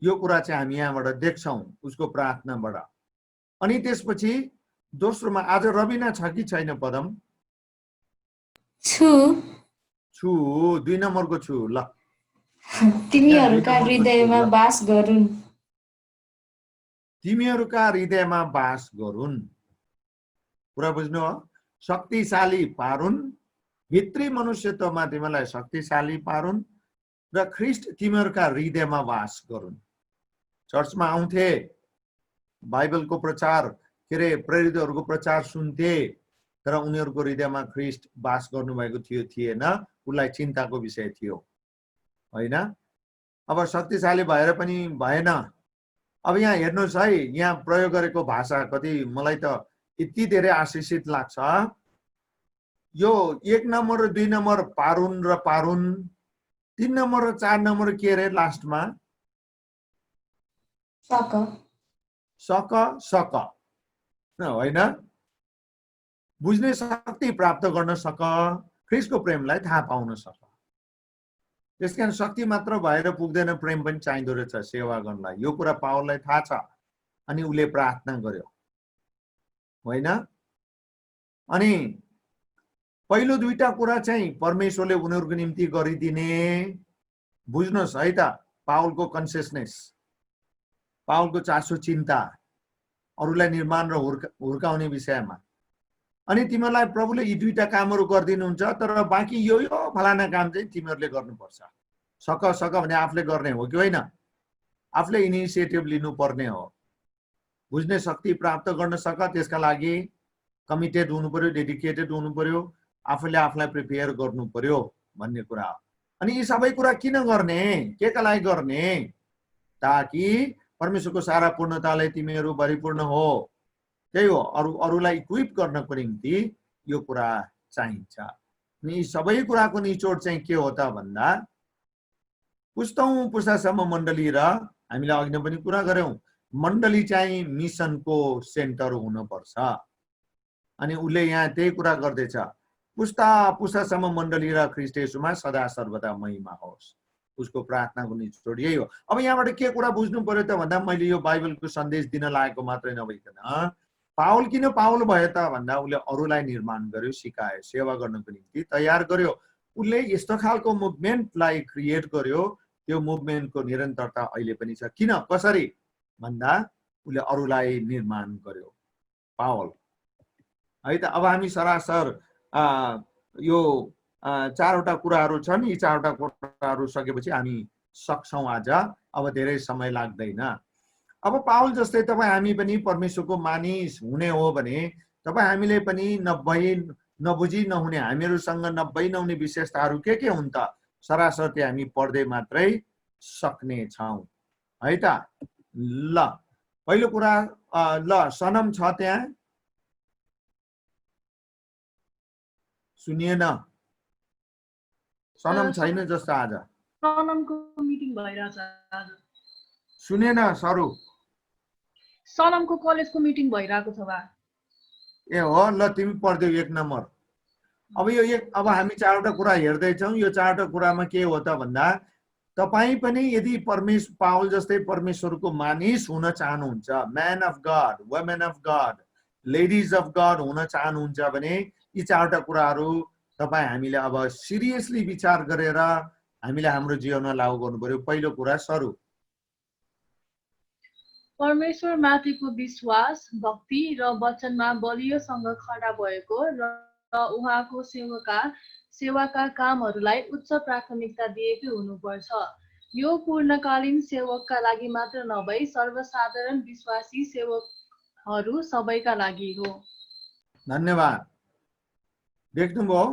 यो कुरा चाहिँ हामी यहाँबाट देख्छौँ उसको प्रार्थनाबाट। अनि त्यसपछि दोस्रोमा आज रबिना छ कि छैन पदम? छु। 2 नम्बरको छु। ल तिमीहरूका हृदयमा बास गरून्। तिमीहरूका हृदयमा बास गरून्। कुरा बुझ्नु हो? शक्तिशाली पारुन्, भित्री मनुष्यत्वमा तिमीलाई शक्तिशाली पारुन् र ख्रिस्ट तिमीहरूका हृदयमा बास गरून्। चर्चमा आउँथे, बाइबलको प्रचार के अरे प्रेरितहरूको प्रचार सुन्थे, तर उनीहरूको हृदयमा ख्रिस्ट बास गर्नुभएको थियो थिएन, उसलाई चिन्ताको विषय थियो होइन। अब शक्तिशाली भएर पनि भएन। अब यहाँ हेर्नुहोस् है, यहाँ प्रयोग गरेको भाषा कति मलाई त यति धेरै आशिषित लाग्छ। यो 1 नम्बर र 2 नम्बर पारुन र पारुन, 3 नम्बर र 4 नम्बर के अरे लास्टमा? सक सक सक होइन। बुझ्ने शक्ति प्राप्त गर्न सक, ख्रिस्टको प्रेमलाई थाहा पाउन सक। त्यसकारण शक्ति मात्र भएर पुग्दैन, प्रेम पनि चाहिँदो रहेछ सेवा गर्नलाई। यो कुरा पावललाई थाहा छ, अनि उसले प्रार्थना गर्यो होइन। अनि पहिलो 2टा कुरा चाहिँ परमेश्वरले उनीहरूको निम्ति गरिदिने। बुझ्नुहोस् है त, पावलको कन्सियसनेस, पावलको चासो, चिन्ता अरूलाई निर्माण र हुर्काउने विषयमा। अनि तिमीहरूलाई प्रभुले यी 2टा कामहरू गरिदिनुहुन्छ, तर बाँकी यो फलाना काम चाहिँ तिमीहरूले गर्नुपर्छ। सक सक भने आफूले गर्ने हो कि होइन? आफूले इनिसिएटिभ लिनुपर्ने हो। बुझ्ने शक्ति प्राप्त गर्न सक, त्यसका लागि कमिटेड हुनु पर्यो, डेडिकेटेड हुनु पर्यो, आफूले आफूलाई प्रिपेयर गर्नु पर्यो भन्ने कुरा हो। अनि यी सबै कुरा किन गर्ने, के का लागि गर्ने? ताकि परमेश्वरको सारा पूर्णताले तिमीहरू भरिपूर्ण हो। त्यही हो, अरूलाई इक्विप गर्नको निम्ति यो कुरा चाहिन्छ। अनि यी सबै कुराको निचोड चाहिँ के हो त भन्दा, पुस्तौं पुस्तासम्म मण्डली र हामीले अघि नै पनि कुरा गर्यौं, मण्डली चाहिँ मिसनको सेन्टर हुनुपर्छ। अनि उसले यहाँ त्यही कुरा गर्दैछ, पुस्ता पुस्तासम्म मण्डली र ख्रिस्ट येशूमा सदा सर्वदा महिमा होस्। उसको प्रार्थनाको निचोड यही हो। अब यहाँबाट के कुरा बुझ्नु पर्यो त भन्दा मैले यो बाइबलको सन्देश दिन लागेको मात्रै नभइकन पावल किन पावल भयो त भन्दा उसले अरूलाई निर्माण गर्यो, सिकायो, सेवा गर्नको निम्ति तयार गर्यो। उसले यस्तो खालको मुभमेन्टलाई क्रिएट गर्यो, त्यो मुभमेन्टको निरन्तरता अहिले पनि छ। किन कसरी भन्दा उसले अरूलाई निर्माण गर्यो पावल है त। अब हामी सरासर यो चारवटा कुराहरू छन्। यी चारवटा कुराहरू सकेपछि हामी सक्छौँ आज, अब धेरै समय लाग्दैन। अब पावल जस्तै तपाईँ हामी पनि परमेश्वरको मानिस हुने हो भने तपाईँ हामीले पनि नबुझी नहुने, हामीहरूसँग नहुने विशेषताहरू के हुन् त सरासर त्यो हामी पढ्दै मात्रै सक्ने छौँ है त। ल पहिलो कुरा ल सनम छ त्यहाँ, सुनिएन? सनम छैन जस्तो आज। सनमको मिटिङ भइरहेछ आज। सुनेन सरू? सनमको कलेजको मिटिङ भइरहेको छ बा। ए हो, ल तिमी पढ्दै 1 नम्बर। अब हामी चारवटा कुरा हेर्दैछौँ। यो चारवटा कुरामा के हो त भन्दा तपाईँ पनि यदि पावल जस्तै परमेश्वरको मानिस हुन चाहनुहुन्छ, man of God, women of God, ladies of God हुन चाहनुहुन्छ भने यी चारवटा कुराहरू तपाईँ हामीले अब सिरियसली विचार गरेर हामीले हाम्रो जीवनमा लागू गर्नु पर्यो। पहिलो कुरा सरू, परमेश्वर माथिको विश्वास, भक्ति र वचनमा बलियोसँग खडा भएको र उहाँको सेवाका कामहरूलाई उच्च प्राथमिकता दिएको हुनुपर्छ। यो पूर्णकालीन सेवकका लागि मात्र नभई सर्वसाधारण विश्वासी सेवकहरू सबैका लागि हो। धन्यवाद। देख्नुभयो,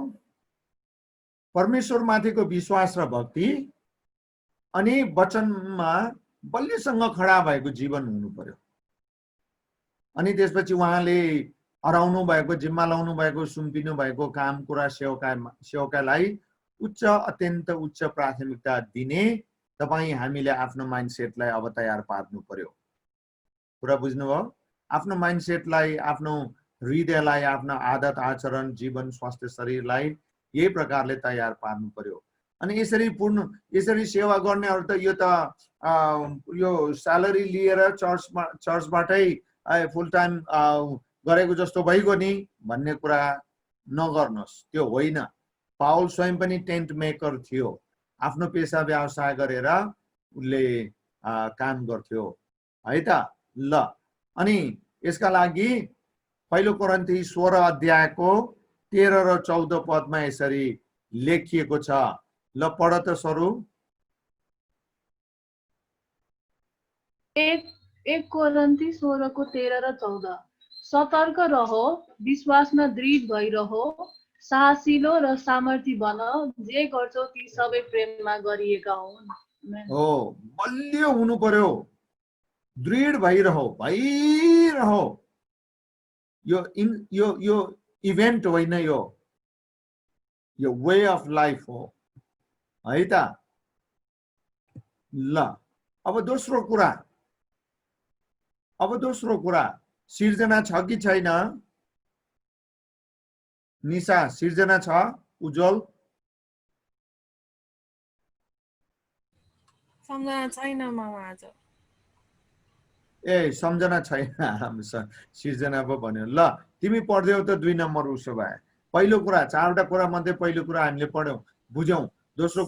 परमेश्वर माथिको विश्वास र भक्ति अनि वचनमा बलियोसँग खडा भएको जीवन हुनु पर्यो। अनि त्यसपछि उहाँले हराउनु भएको, जिम्मा लाउनु भएको, सुम्पिनु भएको काम कुरा सेवकालाई अत्यन्त उच्च प्राथमिकता दिने तपाईँ हामीले आफ्नो माइन्डसेटलाई अब तयार पार्नु पर्यो। कुरा बुझ्नुभयो? आफ्नो माइन्डसेटलाई, आफ्नो हृदयलाई, आफ्नो आदत आचरण, जीवन, स्वास्थ्य, शरीरलाई यही प्रकारले तयार पार्नु पर्यो। अनि यसरी सेवा गर्नेहरू त यो स्यालेरी लिएर चर्चबाटै फुल टाइम गरेको जस्तो भइगयो नि भन्ने कुरा नगर्नुहोस्, त्यो होइन। पावल स्वयं पनि टेन्ट मेकर थियो, आफ्नो पेसा व्यवसाय गरेर उसले काम गर्थ्यो है त। ल अनि यसका लागि पहिलो कोरिन्थी 16 अध्यायको 13 र 14 पदमा यसरी लेखिएको छ। ल पढ त सरू। 1 कोरिन्थी 16 को 13 र 14। सतर्क रहो, विश्वासमा दृढ भइरहो, साहसिलो र सामर्थी बन, जे गर्छौ ती सबै प्रेममा गरिएका हुन्। हो, बलियो हुनु पर्यो, दृढ भइरहो। यो इभेन्ट होइन, यो वे अफ लाइफ हो है त। ल अब दोस्रो कुरा सिर्जना छ कि छैन? निशा, सिर्जना छ? उज्जवल? सम्झना छैन मामा आज। ए सम्झना छैन, सिर्जना पो भन्यो। ल तिमी पढ्दैौ त 2 नम्बर। उसो भए पहिलो कुरा, चारवटा कुरा मध्ये पहिलो कुरा हामीले पढ्यौं, बुझ्यौं। दोस्रो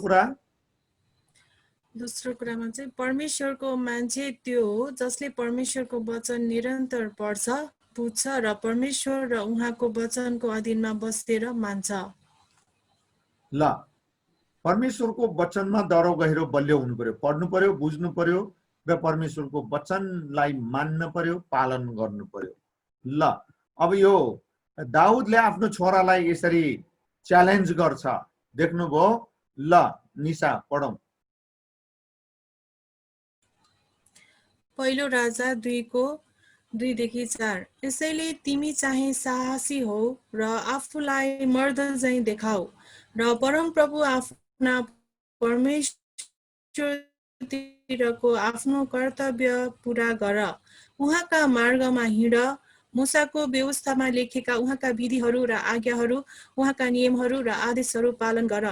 कुरामा चाहिँ परमेश्वरको मान्छे त्यो हो जसले परमेश्वरको वचन निरन्तर पढ्छ, बुझ्छ र परमेश्वर र उहाँको वचनको अधीनमा बसेर मान्छ। ल परमेश्वरको वचनमा डरो गहिरो बलियो हुनु पर्यो, पढ्नु पर्यो, बुझ्नु पर्यो र परमेश्वरको वचनलाई मान्न पर्यो, पालन गर्नु पर्यो। ल अब यो दाउदले आफ्नो छोरालाई यसरी च्यालेन्ज गर्छ, देख्नुभयो? ल निशा पढौं। पहिलो राजा 2:2देखि 4। यसैले तिमी चाहिँ साहसी हो र आफूलाई मर्द झैं देखाऊ र परमप्रभु आफ्ना परमेश्वरतिरको आफ्नो कर्तव्य पूरा गर। उहाँका मार्गमा हिँड, मूसाको व्यवस्थामा लेखेका उहाँका विधिहरू र आज्ञाहरू, उहाँका नियमहरू र आदेशहरू पालन गर,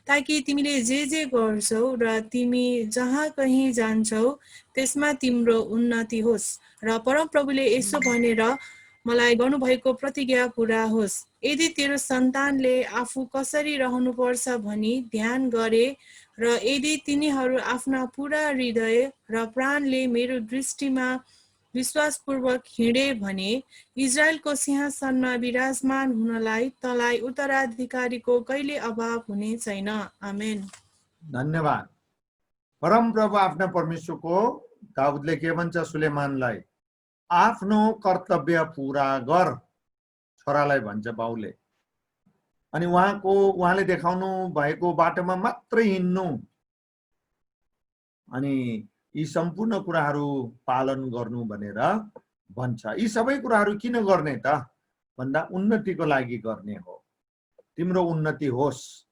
ताकि तिमीले जे गर्छौ र तिमी जहाँ कहीँ जान्छौ त्यसमा तिम्रो उन्नति होस् र परमप्रभुले यसो भनेर मलाई गर्नुभएको प्रतिज्ञा पूरा होस्। यदि तेरो सन्तानले आफू कसरी रहनुपर्छ भनी ध्यान गरे र यदि तिनीहरू आफ्ना पूरा हृदय र प्राणले मेरो दृष्टिमा विश्वासपूर्वक हिँडे भने इजरायलको सिंहासनमा विराजमान हुनलाई तँलाई उत्तराधिकारीको कहिले अभाव हुने छैन। आमेन। धन्यवाद। परमप्रभु आफ्ना परमेश्वरको दाउदले के भन्छ सुलेमानलाई, आफ्नो कर्तव्य पूरा गर, छोरालाई भन्छ बाउले। अनि उहाँले देखाउनु भएको बाटोमा मात्रै हिँड्नु, अनि यी सम्पूर्ण कुराहरू पालन गर्नु भनेर भन्छ। यी सबै कुराहरू किन गर्ने त भन्दा उन्नतिको लागि गर्ने हो। तिम्रो उन्नति होस्,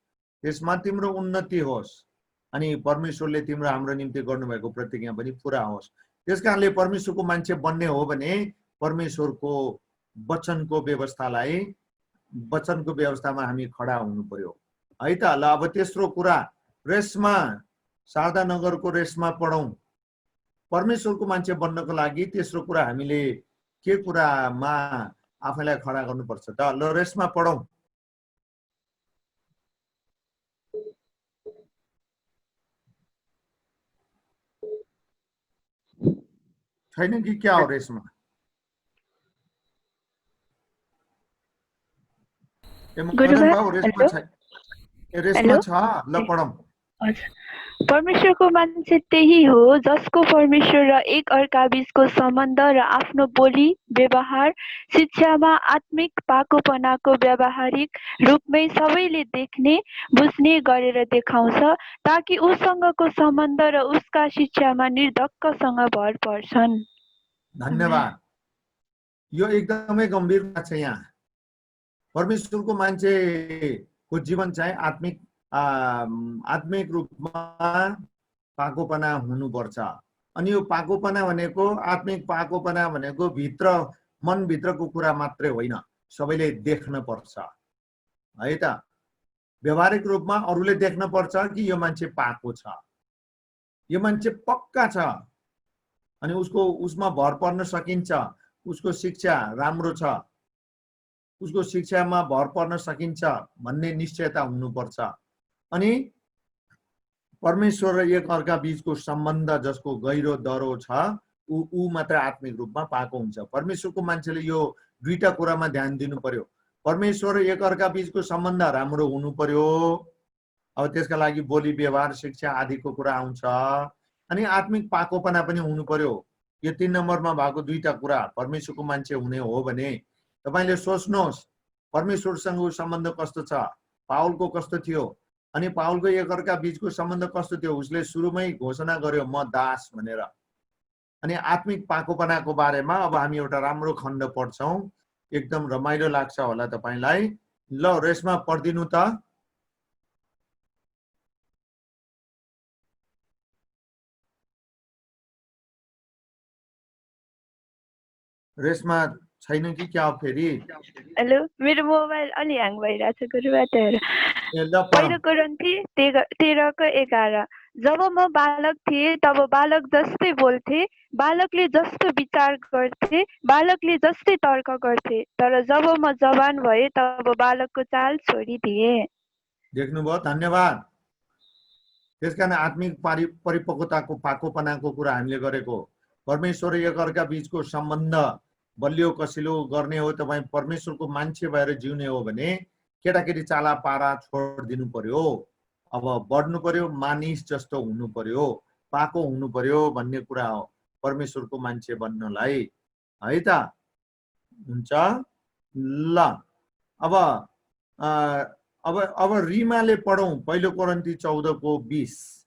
त्यसमा तिम्रो उन्नति होस्, अनि परमेश्वरले तिम्रो हाम्रो निम्ति गर्नुभएको प्रतिज्ञा पनि पूरा होस्। त्यसकारणले परमेश्वरको मान्छे बन्ने हो भने परमेश्वरको वचनको व्यवस्थामा हामी खडा हुनु पर्यो है त। ल अब तेस्रो कुरा, रेसमा, शारदा नगरको रेसमा पढौं। परमेश्वरको मान्छे बन्नको लागि तेस्रो कुरा हामीले के कुरामा आफैलाई खडा गर्नुपर्छ त? ल रेसमा पढौं। छैन कि क्या हो रेसमा? रेसमा छ, ल पढौं। परमेश्वरको मान्छे त्यही हो जसको परमेश्वर र एक अर्का बीचको सम्बन्ध र आफ्नो बोली व्यवहार शिक्षामा आत्मिक पाकोपनाको व्यावहारिक रूपमै सबैले देख्ने बुझ्ने गरेर देखाउँछ, ताकि उसँगको सम्बन्ध र उसका शिक्षामा निर्धक्कसँग भर पर्छन्। धन्यवाद। यो एकदमै गम्भीर बात छ। यहाँ परमेश्वरको मान्छेको जीवन चाहिँ आत्मिक रूपमा पाकोपना हुनुपर्छ। अनि यो पाकोपना भनेको, आत्मिक पाकोपना भनेको भित्र मनभित्रको कुरा मात्रै होइन, सबैले देख्न पर्छ है त। व्यवहारिक रूपमा अरूले देख्न पर्छ कि यो मान्छे पाको छ, यो मान्छे पक्का छ, अनि उसमा भर पर्न सकिन्छ, उसको शिक्षा राम्रो छ, उसको शिक्षामा भर पर्न सकिन्छ भन्ने निश्चयता हुनुपर्छ। अनि परमेश्वर र एक अर्का बीचको सम्बन्ध जसको गहिरो दह्रो छ, ऊ मात्र आत्मिक रूपमा पाको हुन्छ। परमेश्वरको मान्छेले यो दुईटा कुरामा ध्यान दिनु पर्यो। परमेश्वर र एक अर्का बीचको सम्बन्ध राम्रो हुनु पर्यो, अब त्यसका लागि बोली व्यवहार शिक्षा आदिको कुरा आउँछ, अनि आत्मिक पाकोपना पनि हुनु पर्यो। यो 3 नम्बरमा भएको दुईटा कुरा परमेश्वरको मान्छे हुने हो भने तपाईले सोच्नुहोस् परमेश्वरसँग सम्बन्ध कस्तो छ, पाउलको कस्तो थियो, अनि पाउलको एक अर्का बीचको सम्बन्ध कस्तो थियो। उसले सुरुमै घोषणा गर्यो म दास भनेर। अनि आत्मिक पाकोपनाको बारेमा अब हामी एउटा राम्रो खण्ड पढ्छौं, एकदम रमाइलो लाग्छ होला तपाईलाई। ल रेसमा पढिदिनु त। रेसमा छैन कि क्या हो फेरि? हेलो, मेरो मोबाइल अलि ह्याङ भइरहेछ गुरुबाट हेर। पहिलो कोरिन्थी 13:11। जब म बालक थिएँ तब बालक जस्तै बोल्थे, बालकले जस्तो विचार गर्थे, बालकले जस्तै तर्क गर्थे, तर जब म जवान भएँ तब बालकको चाल छोडिदिए। देख्नुभयो? धन्यवाद। त्यसकारण आत्मिक परिपक्वताको पाकोपनाको कुरा हामीले गरेको। परमेश्वर एक अर्का बीचको सम्बन्ध बलियो कसिलो गर्ने हो, तपाईँ परमेश्वरको मान्छे भएर जिउने हो भने केटाकेटी चाला पारा छोडिदिनु पर्यो। अब बढ्नु पर्यो, मानिस जस्तो हुनु पर्यो, पाको हुनु पर्यो भन्ने कुरा हो परमेश्वरको मान्छे बन्नलाई है त। हुन्छ ल। अब रिमाले पढौं। पहिलो कोरिन्थी 14:20।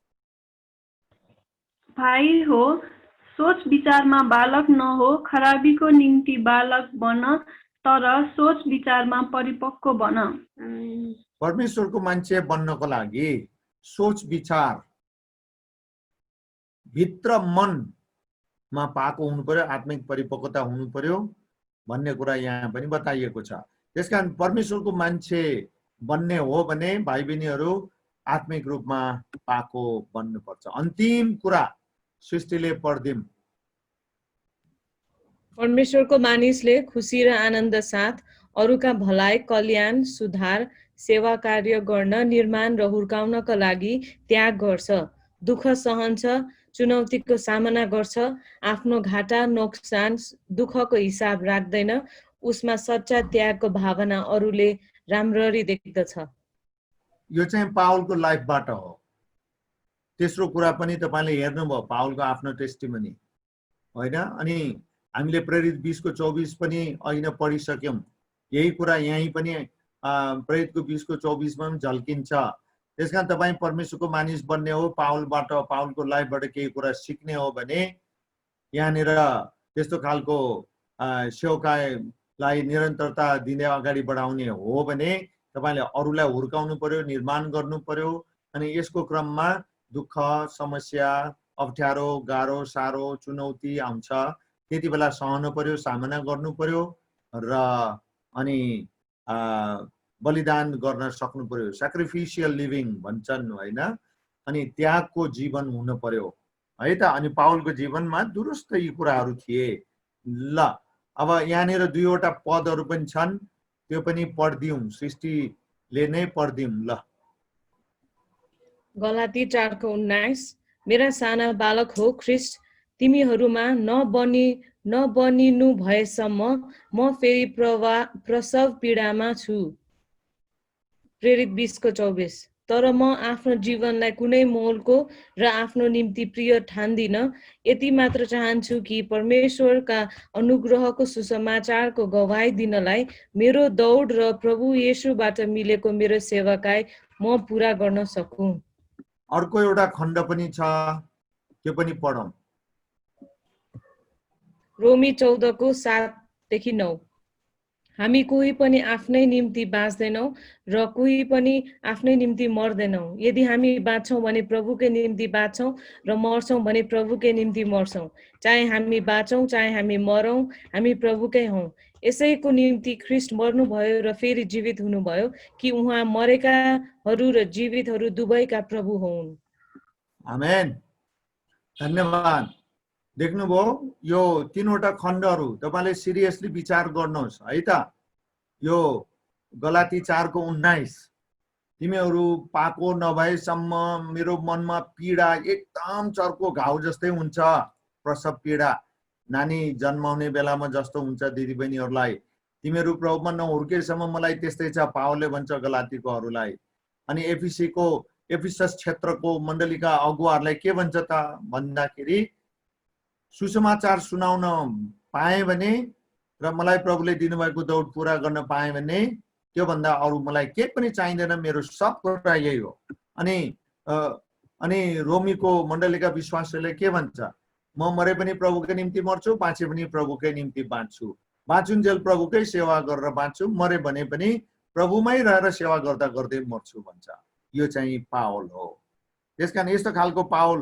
भाइ हो, सोच विचारमा बालक नहो, खराबीको निम्ति बालक बन, तर सोच विचारमा परिपक्व बन। परमेश्वरको मान्छे बन्नको लागि सोच विचार भित्र मनमा पाको हुनु पर्यो, आत्मिक परिपक्वता हुनु पर्यो, भन्ने कुरा यहाँ पनि बताइएको छ। त्यसकारण परमेश्वरको मान्छे बन्ने हो भने भाइ बहिनीहरू आत्मिक रूपमा पाको बन्नुपर्छ। अन्तिम कुरा सृष्टिले पढ्दिम। परमेश्वरको मानिसले खुसी र आनन्द साथ अरूका भलाइ, कल्याण, सुधार, सेवा कार्य गर्न, निर्माण र हुर्काउनका लागि त्याग गर्छ, दुःख सहन्छ, चुनौतीको सामना गर्छ, आफ्नो घाटा, नोक्सान, दुःखको हिसाब राख्दैन, उसमा सच्चा त्यागको भावना अरूले राम्ररी देख्दछ। यो चाहिँ पावलको लाइफबाट हो। तेस्रो कुरा पनि तपाईले हेर्नुभयो पावलको आफ्नो टेस्टिमनी होइन। अनि हामीले प्रेरित 20:24 पनि अहिले पढिसक्यौं। यही कुरा यही पनि प्रेरितको 20:24 मा पनि झल्किन्छ। त्यसकारण तपाई परमेश्वरको मानिस बन्ने हो, पावलबाट, पावलको लाइफबाट केही कुरा सिक्ने हो भने यहाँनिर त्यस्तो खालको सेवकाईलाई निरन्तरता दिँदै अगाडि बढाउने हो भने तपाईले अरूलाई हुर्काउनु पर्यो, निर्माण गर्नु पर्यो। अनि यसको क्रममा दुःख, समस्या, अप्ठ्यारो, गाह्रो, सारो, चुनौती आउँछ। त्यति बेला सहनु पर्यो, सामना गर्नु पर्यो र अनि बलिदान गर्न सक्नु पर्यो। सैक्रिफिशियल लिभिङ भन्छन् हैन। अनि त्यागको जीवन हुनु पर्यो है त। अनि पावलको जीवनमा दुरुस्त यी कुराहरू थिए। ल अब यहाँनिर दुईवटा पदहरू पनि छन्, त्यो पनि पढ्दियौं, सृष्टिले नै पढ्दियौं। ल गलाती 4:19 मेरा साना बालक हो ख्रिस्ट तिमीहरूमा नबनिनु भएसम्म म फेरि प्रसव पीडामा छु। प्रेरित 20:24 तर म आफ्नो जीवनलाई कुनै मोलको र आफ्नो निम्ति प्रिय ठान्दिन, यति मात्र चाहन्छु कि परमेश्वरका अनुग्रहको सुसमाचारको गवाही दिनलाई मेरो दौड र प्रभु येशूबाट मिलेको मेरो सेवाकाई म पूरा गर्न सकूं। अर्को एउटा खण्ड पनि छ, त्यो पनि पढौं। रोमी 14:7-9 हामी कोही पनि आफ्नै निम्ति बाँच्दैनौँ र कोही पनि आफ्नै निम्ति मर्दैनौँ। यदि हामी बाँच्छौँ भने प्रभुकै निम्ति बाँच्छौँ र मर्छौँ भने प्रभुकै निम्ति मर्छौँ। चाहे हामी बाँचौँ चाहे हामी मरौँ, हामी प्रभुकै हौँ। यसैको निम्ति ख्रिस्ट मर्नुभयो र फेरि जीवित हुनुभयो कि उहाँ मरेकाहरू र जीवितहरू दुवैका प्रभु हुन्। आमेन, धन्यवाद। देख्नुभयो यो तीनवटा खण्डहरू तपाईले सिरियसली विचार गर्नुहोस् है त। यो गलाती 4:19 तिमीहरू पाको नभएसम्म मेरो मनमा पीडा एकदम चर्को घाउ जस्तै हुन्छ। प्रसव पीडा नानी जन्माउने बेलामा जस्तो हुन्छ दिदीबहिनीहरूलाई। तिमीहरू प्रभुमा नहुर्केसम्म मलाई त्यस्तै छ, पावलले भन्छ गलातीकोहरूलाई। अनि एफिसस क्षेत्रको मण्डलीका अगुवाहरूलाई के भन्छ त भन्दाखेरि सुसमाचार सुनाउन पाएँ भने र मलाई प्रभुले दिनुभएको दौड पूरा गर्न पाएँ भने त्यो भन्दा अरू मलाई केही पनि चाहिँदैन, मेरो सब कुरा यही हो। अनि रोमीको मण्डलीका विश्वासीले के भन्छ, म मरे पनि प्रभुकै निम्ति मर्छु, बाँचे पनि प्रभुकै निम्ति बाँच्छु। बाँचुन्जेल प्रभुकै सेवा गरेर बाँच्छु, मरे भने पनि प्रभुमै रहेर सेवा गर्दा गर्दै मर्छु भन्छ। यो चाहिँ पावल हो। त्यसकारण यस्तो खालको पावल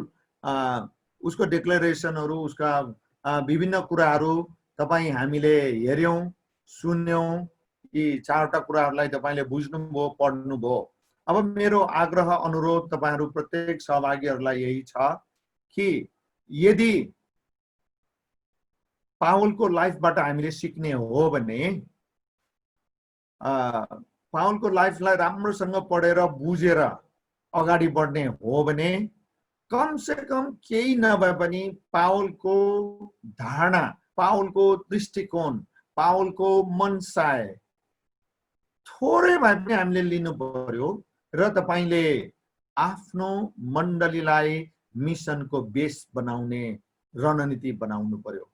उसको डिक्लेरेसनहरू, उसका विभिन्न कुराहरू तपाईँ हामीले हेर्यौं, सुन्यौं। यी चारवटा कुराहरूलाई तपाईले बुझ्नुभयो, पढ्नुभयो। अब मेरो आग्रह अनुरोध तपाईहरू प्रत्येक सहभागीहरूलाई यही छ कि यदि पावलको लाइफबाट हामीले सिक्ने हो भने पावलको लाइफलाई राम्रोसँग पढेर बुझेर अगाडि बढ्ने हो भने कम से कम केही नभए पनि पावलको धारणा, पावलको दृष्टिकोण, पावलको मनसाय थोरै भए पनि हामीले लिनु पर्यो र तपाईले आफ्नो मण्डलीलाई मिसनको बेस बनाउने रणनीति बनाउनु पर्यो।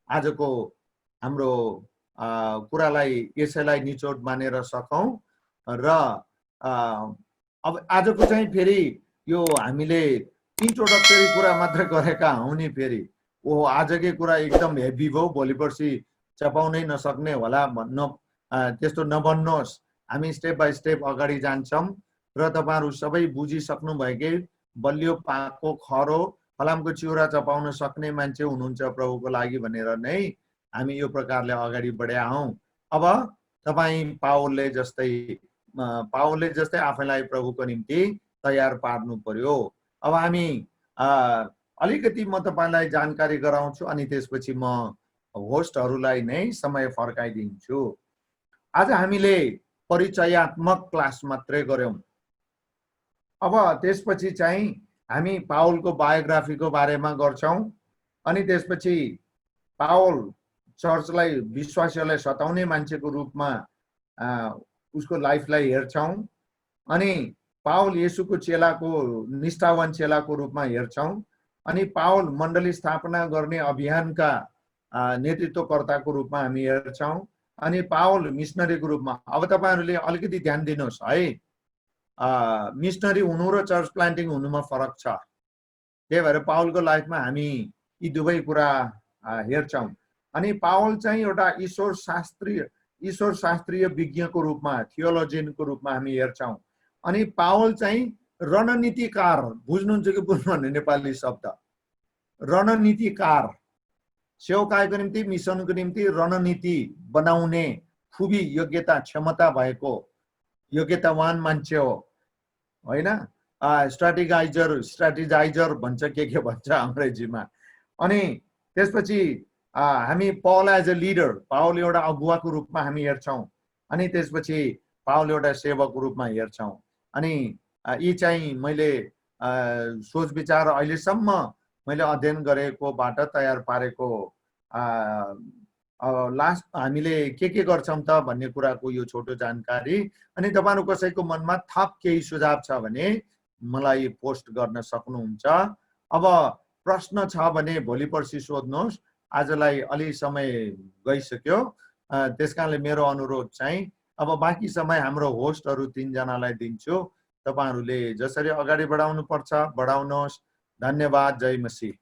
आजको हाम्रो कुरालाई यसैलाई निचोड मानेर सकौं र अब आजको चाहिँ फेरि यो हामीले इन्ट्रोडक्टरी कुरा मात्र गरेका हौं नि। फेरि ओहो आजकै कुरा एकदम हेभी भयो, भोलि पर्सि चपाउनै नसक्ने होला भन्न त्यस्तो नबन्नुहोस्। हामी स्टेप बाई स्टेप अगाडि जान्छौं र तपाईहरु सबै बुझिसक्नु भएकै बलियो पाको खरो फलामको चिउरा चपाउन सक्ने मान्छे हुनुहुन्छ प्रभुको लागि भनेर नै हामी यो प्रकारले अगाडि बढेका हौं। अब तपाईँ पावलले जस्तै आफैलाई प्रभुको निम्ति तयार पार्नु पर्यो। अब हामी अलिकति म तपाईलाई जानकारी गराउँछु अनि त्यसपछि म होस्टहरूलाई नै समय फर्काइदिन्छु। आज हामीले परिचयात्मक क्लास मात्रै गर्यौं। अब त्यसपछि चाहिँ हामी पावलको बायोग्राफीको बारेमा गर्छौं अनि त्यसपछि पावल चर्चलाई विश्वासीहरूलाई सताउने मान्छेको रूपमा उसको लाइफलाई हेर्छौं अनि पावल येशूको चेलाको निष्ठावान चेलाको रूपमा हेर्छौं अनि पावल मण्डली स्थापना गर्ने अभियानका नेतृत्वकर्ताको रूपमा हामी हेर्छौं अनि पावल मिशनरीको रूपमा। अब तपाईहरुले अलिकति ध्यान दिनुहोस् है, मिशनरी हुनु र चर्च प्लान्टिङ हुनुमा फरक छ। त्यही भएर पावलको लाइफमा हामी यी दुवै कुरा हेर्छौं। अनि पावल चाहिँ एउटा ईश्वर शास्त्रीय विज्ञको रूपमा, थियोलोजियनको रूपमा हामी हेर्छौं। अनि पावल चाहिँ रणनीतिकार, बुझ्नुहुन्छ कि बुझ्नुहुन्न नेपाली शब्द रणनीतिकार, सेवकाईको निम्ति मिसनको निम्ति रणनीति बनाउने खुबी, योग्यता, क्षमता भएको योग्यतावान मान्छे हो हैन। स्ट्राटेजाइजर भन्छ के भन्छ अंग्रेजीमा। अनि त्यसपछि हामी Paul as a leader, Paul एउटा अगुवाको रूपमा हामी हेर्छौं अनि त्यसपछि पावल एउटा सेवकको रूपमा हेर्छौं। अनि यी चाहिँ मैले सोच विचार अहिलेसम्म मैले अध्ययन गरेकोबाट तयार पारेको लास्ट हामीले के गर्छौं त भन्ने कुराको यो छोटो जानकारी। अनि तपाईहरु कसैको मनमा थप केही सुझाव छ भने मलाई पोस्ट गर्न सक्नुहुन्छ। अब प्रश्न छ भने भोलि पर्सि सोध्नुहोस्। आजलाई अलि समय गइसक्यो, त्यसकारणले मेरो अनुरोध चाहिँ अब बाँकी समय हाम्रो होस्टहरु 3 जनालाई दिन्छु। तपाईहरुले जसरी अगाडि बढाउनु पर्छ बढाउनुहोस्। धन्यवाद। जय मसीह।